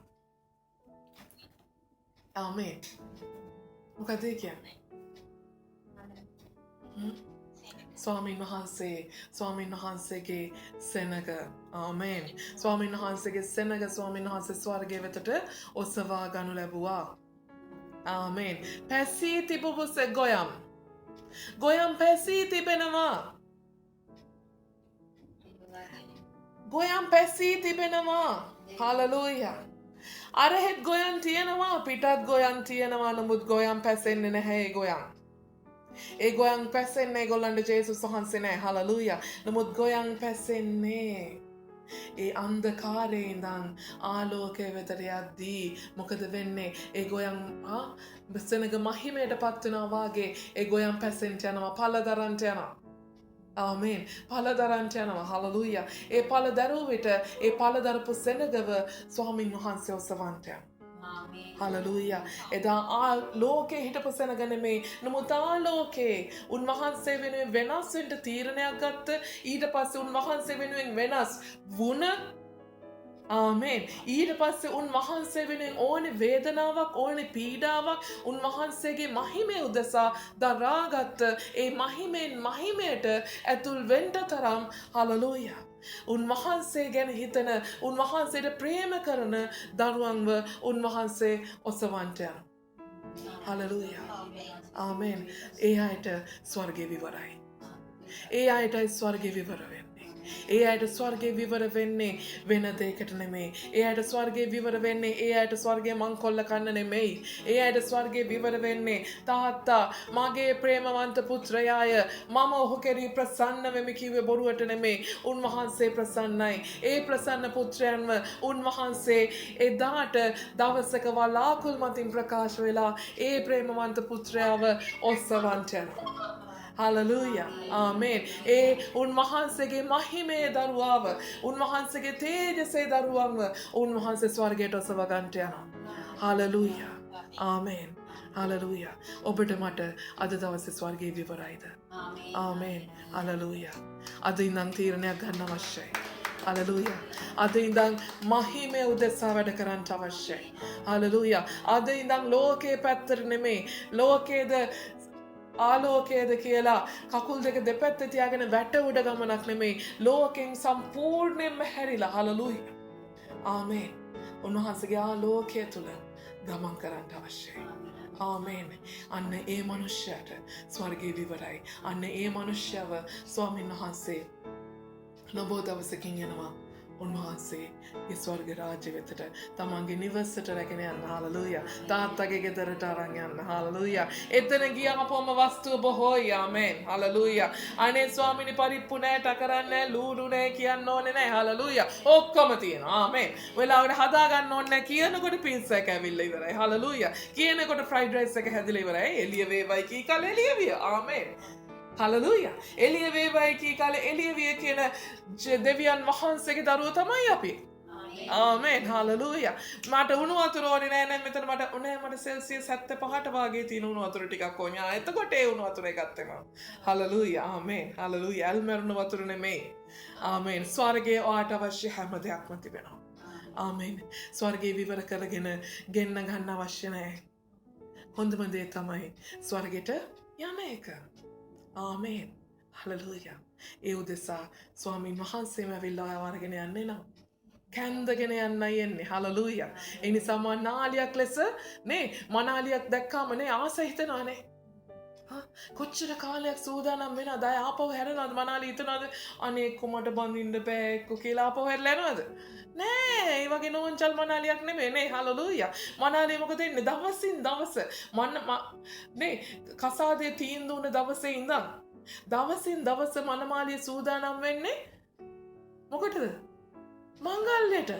ආමේන්. මොකද ඒ කියන්නේ? ස්වාමීන් වහන්සේගේ සෙනග. ආමේන්. ස්වාමීන් වහන්සේගේ සෙනග ස්වාමීන් වහන්සේ ස්වර්ගයේ වෙතට ඔසවා ගනු ලැබුවා. ආමේන්. පැසී තිබුවස ගොයම්. ගොයම් පැසී තිබෙනවා. ගොයම් පැසී තිබෙනවා. හලලූයා. අරහෙත් ගොයම් තියෙනවා පිටත් ගොයම් තියෙනවා නමුත් ගොයම් පැසෙන්නේ නැහැ ඒ ගොයම්. ඒ ගොයන් පැසෙන්නේ ඒගොල්ලන්ට ජේසුස් වහන්සේ නෑ. හලලූයා. නමුත් ගොයන් පැසෙන්නේ ඒ අන්ධකාරයේ ඉඳන් ආලෝකය වෙතට යද්දී මොකද වෙන්නේ? ඒ ගොයන් සෙනග මහිමයට පත් වෙනවා වාගේ ඒ ගොයන් පැසෙන්ට යනවා. පළදරන්ට යනවා. ආමේන්. පළදරන්ට යනවා. හලලූයා. ඒ පළදරුව විට ඒ පළදරපු සෙනගව ස්වාමින් වහන්සේ ඔසවන්ට යනවා. හලලූයා. එදා ලෝකේ හිටපු සෙනග නෙමෙයි. නමුත් ආලෝකේ උන්වහන්සේ වෙනුවෙන් වෙනස් වෙන්න තීරණයක් ගත්ත. ඊට පස්සේ උන්වහන්සේ වෙනුවෙන් වෙනස් වුණ. ආමේන්. ඊට පස්සේ උන්වහන්සේ වෙනුවෙන් ඕනේ වේදනාවක් ඕනේ පීඩාවක් උන්වහන්සේගේ මහිමේ උදෙසා දරාගත්ත. ඒ මහිමෙන් මහිමයට ඇතුල් වෙන්න තරම් හලලූයා. උන්වහන්සේ ගැන හිතන උන්වහන්සේට ප්‍රේම කරන දරුවන්ව උන්වහන්සේ ඔසවන්ට යනවා. හලලූයා. ආමේන්. ඒ අයට ස්වර්ගය විවරයි. ඒ අයටයි ස්වර්ගය විවර වෙන්නේ. ඒ අයට ස්වර්ගය විවර වෙන්නේ වෙන දෙයකට නෙමෙයි. ඒ අයට ස්වර්ගය විවර වෙන්නේ ඒ අයට ස්වර්ගය මංකොල්ල කන්න නෙමෙයි. ඒ අයට ස්වර්ගය විවර වෙන්නේ තාත්තා මගේ ප්‍රේමවන්ත පුත්‍රයාය මම ඔහු කෙරෙහි ප්‍රසන්න වෙමි කිව්වේ බොරුවට නෙමෙයි. උන්වහන්සේ ප්‍රසන්නයි. ඒ ප්‍රසන්න පුත්‍රයන්ව උන්වහන්සේ එදාට දවසක වලාකුළු මතින් ප්‍රකාශ වෙලා ඒ ප්‍රේමවන්ත පුත්‍රයාව ඔස්සවන්ට යනවා. හලලූයා. ආමේන්. ඒ උන්වහන්සේගේ මහිමේ දරුවාව උන්වහන්සේගේ තේජසේ දරුවන්ව උන්වහන්සේ ස්වර්ගයට ඔසව ගන්නට යනවා. හලලූයා. ආමේන්. හලලූයා. ඔබට මට අද දවසේ ස්වර්ගයේ විවරයිද? ආමේන්. හලලූයා. අද ඉඳන් තීරණයක් ගන්න අවශ්‍යයි. හලලූයා. අද ඉඳන් මහිමේ උදෙසා වැඩ කරන්න අවශ්‍යයි. හලලූයා. අද ඉඳන් ලෝකේ පැත්තට නෙමෙයි ලෝකේද ආලෝකයේද කියලා කකුල් දෙක දෙපැත්ත තියාගෙන වැට උඩ ගමනක් නෙමෙයි ලෝකෙන් සම්පූර්ණයෙන්ම හැරිලා. හලලූයා. ආමේන්. උන්වහන්සේගේ ආලෝකය තුල ගමන් කරන්න අවශ්‍යයි. ආමේන්. අන්න ඒ මනුෂ්‍යයට ස්වර්ගයේ විවරයි. අන්න ඒ මනුෂ්‍යව ස්වාමීන් වහන්සේ නොබෝ දවසකින් යනවා. උන්වහන්සේ ඒ ස්වර්ග රාජ්‍ය වෙතට තමන්ගේ නිවසට රැගෙන යන්න. හලලූයා. තාත්තගේ ගෙදරට අරන් යන්න. හලලූයා. එතන ගියාපොම වස්තුව බොහෝයි. ආමේන්. හලලූයා. අනේ ස්වාමිනී පරිප්පු නෑ, ටකරන්නේ නෑ, ලූඩු නෑ කියන්න ඕනේ නෑ. හලලූයා. ඔක්කොම තියෙනවා. ආමේන්. වෙලාවට හදා ගන්න ඕනේ නෑ කියනකොට පිස්සා එක ඇවිල්ලා ඉවරයි. හලලූයා. කියනකොට ෆ්‍රයිඩ් රයිස් එක හැදිලා ඉවරයි. එළිය වේවයි කී කල එළිය විය. ආමේන්. හලලූයා. එළිය වේවයි කී කාලේ එළිය විය කියන දෙවියන් වහන්සේගේ දරුවෝ තමයි අපි. ආමෙන් හලලූයා. මට උණු වතුර ඕනේ නෑ නෑ මෙතන මට උනේ මට සෙල්සියස් 75ට වාගේ තියෙන උණු වතුර ටිකක් ඕනේ. එතකොට ඒ උණු වතුර එකක් තමයි. හලලූයා. ආමෙන් හලලූයා. ඇල්මරුණු වතුර නෙමෙයි. ආමෙන්. ස්වර්ගයේ ඔයාට අවශ්‍ය හැම දෙයක්ම තිබෙනවා. ආමෙන්. ස්වර්ගයේ විවර කරගෙන ගෙන්න ගන්න අවශ්‍ය නෑ. හොඳම දේ තමයි ස්වර්ගයට යන එක. ආමෙන්. හලලූයා. ඒ උදෙසා ස්වාමීන් වහන්සේම ඇවිල්ලා ඔයාව අරගෙන යන්නේ නම් කැන්දගෙන යන්නයි එන්නේ. හලලූයා. ඒ නිසා මනාලියක් ලෙස නේ මනාලියක් දැක්කාම නේ ආස හිතෙනවා නේ. කොච්චර කාලයක් සූදානම් වෙනවද? අය ආපහු හැරෙනවද? මනාලි හිතනවද අනේ කොමට බඳින්න බෑ එක්ක කියලා ආපහු හැරලා යනවද? නෑ, ඒ වගේ නෝන්චල් මනාලියක් නෙමෙයි නේ. හලලූයා. මනාලිය මොකද එන්නේ? දවසින් දවස නේ කසාදේ තීන්දුව උන දවසේ ඉඳන් දවසින් දවස මනමාලිය සූදානම් වෙන්නේ මොකටද? මංගල්‍යයට,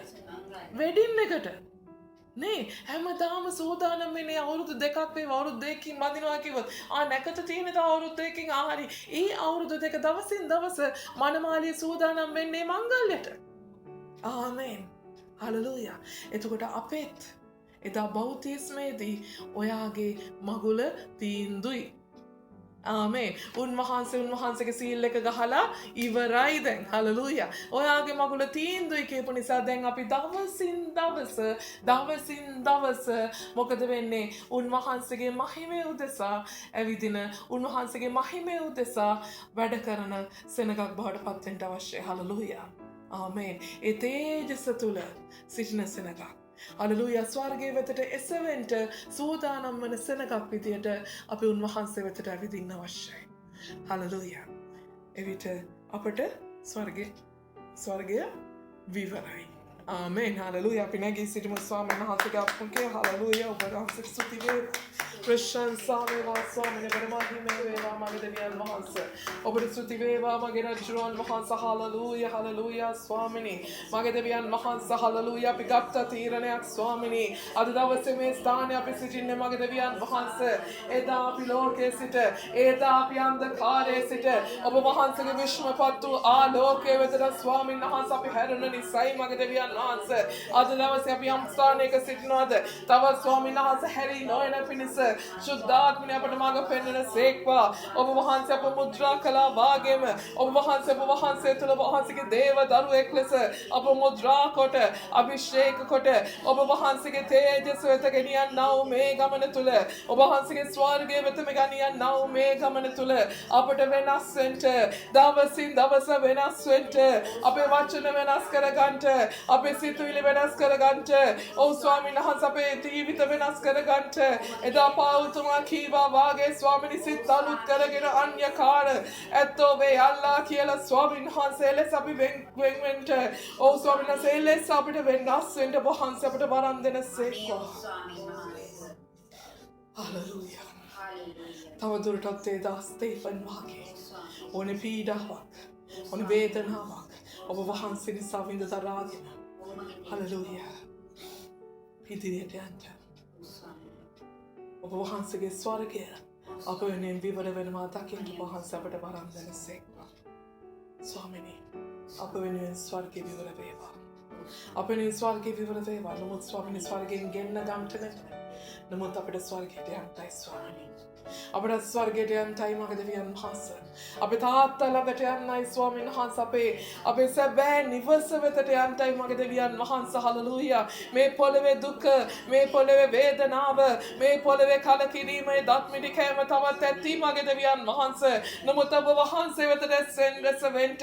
වෙඩින් එකට නේ. හැමදාම සූදානම් වෙන්නේ අවුරුදු දෙකක් වේවා අවුරුදු දෙකකින් බඳිනවා කිව්වොත් නැකත තියෙන තව අවුරුදු දෙකකින් හරි ඒ අවුරුදු දෙක දවසින් දවස මනමාලිය සූදානම් වෙන්නේ මංගල්‍යයට. ආමෙන්. හලලූයා. එතකොට අපෙත් එදා බෞතිස්මේදී ඔයාගේ මගුල තීන්දුයි. ආමේ. උන්වහන්සේගේ සීල් එක ගහලා ඉවරයි දැන්. හලලූයා. ඔයාගේ මගුල තීන්දුවයි කියපු නිසා දැන් අපි දවසින් දවස මොකද වෙන්නේ? උන්වහන්සේගේ මහිමය උදෙසා ඇවිදින උන්වහන්සේගේ මහිමය උදෙසා වැඩ කරන සෙනගක් බවට පත් වෙන්න අවශ්‍යයි. හලලූයා. ආමේන්. ඒ තේජස තුල සිටින සෙනගක්. හලලූයා. ස්වර්ගයේ වෙතට එසවෙන්ට සූදානම් වන සෙනගක් විදියට අපි උන්වහන්සේ වෙතට ඇවිදින්න අවශ්‍යයි. හලලූයා. එවිට අපට ස්වර්ගය විවරයි. ආමේන්. හලලූයා. අපි නැගී සිටිමු ස්වාමීන් වහන්සේගේ අපුන්ගේ. හලලූයා. ඔබ වහන්සේට ස්තුති වේවා. ප්‍රශංසා වේවා ස්වාමීන් වහන්සේ. මගේ දෙවියන් වහන්සේ. ඔබට ස්තුති වේවා මගේ රජුන් වහන්සේ. හලලූයා. හලලූයා ස්වාමීනි. මගේ දෙවියන් වහන්සේ. හලලූයා. අපි ගත්ත තීරණයක් ස්වාමීනි. අද දවසේ මේ ස්ථානයේ අපි සිටින්නේ මගේ දෙවියන් වහන්සේ. එදා අපි ලෝකයේ සිට එදා අපි අන්ධකාරයේ සිට ඔබ වහන්සේගේ විශ්මපත් වූ ආලෝකයේ වෙතට ස්වාමීන් වහන්සේ අපි හැරෙන නිසයි මගේ දෙවියන් වහන්සේ. අද දවසේ අපි යම් ස්ථානයක සිටිනවාද? තවත් ස්වාමීන් වහන්සේ හැරී නොයන පිණිස ශුද්ධාත්මය අපට මඟ පෙන්වන සේක්වා. ඔබ වහන්සේ අප මුද්‍රා කළා වාගේම ඔබ වහන්සේ තුළ වහන්සේගේ දේව දරුවෙක් ලෙස අප මුද්‍රා කොට අභිෂේක කොට ඔබ වහන්සේගේ තේජස වෙත ගෙනියන්නා වූ මේ ගමන තුළ ඔබ වහන්සේගේ ස්වර්ගයේ වෙතම ගෙනියන්නා වූ මේ ගමන තුළ අපට වෙනස් වෙන්න දවසින් දවස වෙනස් වෙන්න අපේ වචන වෙනස් කරගන්න අපේ සිතුවිලි වෙනස් කරගන්න ඔව් ස්වාමීන් වහන්සේ අපේ ජීවිත වෙනස් කරගන්න එදා පාවුතුමා කීවා වාගේ ස්වාමීනි සිත් අලුත් කරගෙන අන්‍යකාර ඇත්තෝ වේ අල්ලා කියලා ස්වාමීන් වහන්සේ ලෙස අපි වෙන්වෙන්ට ඔව් ස්වාමීන් වහන්සේ ලෙස අපිට වෙනස් වෙන්න වහන්සේ අපිට වරම් දෙන සේක්වා. හලලූයා. තවදුරටත් ඒ දාස්තේපන් වාගේ ඕනේ පීඩාවක් ඕනේ වේදනාවක් ඔබ වහන්සේ නිසා විඳ දරාගෙන හලලූයා ඉදිරියට යන්න ඔබ වහන්සේගේ ස්වර්ගය අප වෙනුවෙන් විවර වෙනවා දකින්න වහන්සේ අපට වරම් දෙන සේක්වා. ස්වාමිනී අප වෙනුවෙන් ස්වර්ගය විවර වේවා. අප වෙනුවෙන් ස්වර්ගය විවර වේවා. නමුත් ස්වාමිනී ස්වර්ගයෙන් ගෙන්න ගන්නට නෙමෙයි. නමුත් අපිට ස්වර්ගයට යන්නයි ස්වාමිනී. අපට ස්වර්ගයට යන්නයි මගේ දෙවියන් වහන්සේ. අපේ තාත්තා ළඟට යන්නයි ස්වාමීන් වහන්සේ. අපේ සැබෑ නිවස වෙතට යන්නයි මගේ දෙවියන් වහන්සේ. හලලූයා. මේ පොළවේ දුක, මේ පොළවේ වේදනාව, මේ පොළවේ කලකිරීම, දත් මිටි කෑම තවත් ඇති මගේ දෙවියන් වහන්සේ. නමුත් ඔබ වහන්සේ වෙතට වෙන්න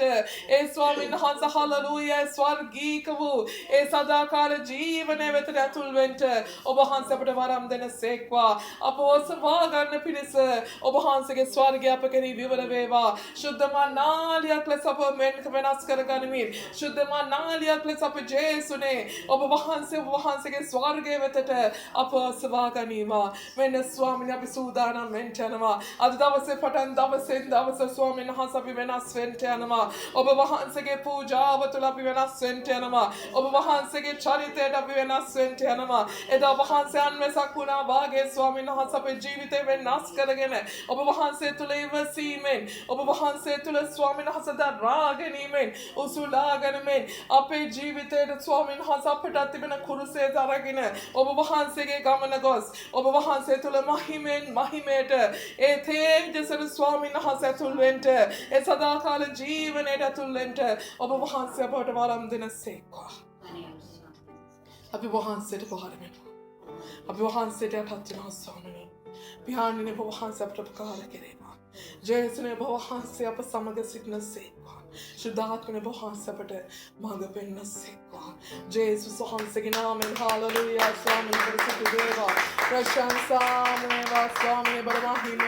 ඒ ස්වාමීන් වහන්සේ හලලූයා ස්වර්ගීක වූ ඒ සදාකාල ජීවනයේ වෙතට ඇතුල් වෙන්න ඔබ වහන්සේ අපට වරම් දෙන සේක්වා. අප ඔසවා ගන්න පිණිස ඔබ වහන්සේගේ ස්වර්ගය අප කෙරෙහි විවර වේවා. ශුද්ධ මනාලියක් ලෙස අප වෙනස් කරගනිමින් ශුද්ධ මනාලියක් ලෙස අප ජේසුනේ ඔබ වහන්සේගේ ස්වර්ගය වෙතට අප ඔසවා ගනිවා. මෙන්න ස්වාමීනි අපි සූදානම් වෙන්න යනවා. අද දවසේ පටන් දවසින් දවස ස්වාමීන් වහන්සේ අපි වෙනස් වෙන්න යනවා. ඔබ වහන්සේගේ පූජාව තුළ අපි වෙනස් වෙන්න යනවා. ඔබ වහන්සේගේ චරිතයට අපි වෙනස් වෙන්න යනවා. එදා වහන්සේ අන්වසක් වුණා වාගේ ස්වාමීන් වහන්සේ අපේ ජීවිතේ වෙනස් වාස් කරගෙන ඔබ වහන්සේ තුළ ඉවසීමෙන් ඔබ වහන්සේ තුළ ස්වාමීන් වහන්සේ දරා ගැනීමෙන් උසුලා ගැනීමෙන් අපේ ජීවිතයට ස්වාමීන් වහන්සේ අපට තිබෙන කුරුසේ දරගෙන ඔබ වහන්සේගේ ගමන ගොස් ඔබ වහන්සේ තුළ මහිමෙන් මහිමයට ඒ තේජසට ස්වාමීන් වහන්සේ ඇතුල් වෙන්න ඒ සදාකාල ජීවනයට ඇතුල් වෙන්න ඔබ වහන්සේ අපට වරම් දෙනසේක්වා අපි වහන්සේට පහර වෙනවා අපි වහන්සේට යටත් වෙනවා ස්වාමීනි පියාණන් ඔබ වහන්සේ අපට උපකාර කෙරේවා ජේසුනේ ඔබ වහන්සේ අප සමග සිටිනසේක්වා ශුද්ධාත්මනේ ඔබ වහන්සේ අපට මඟ පෙන්වන්නසේක්වා ජේසුස් වහන්සේගේ නාමයෙන් හාලෙලූයා ස්වාමීනි පරිසුද්ධ දේවා ප්‍රශංසා වේවා ස්වාමීනි බර මහිමේ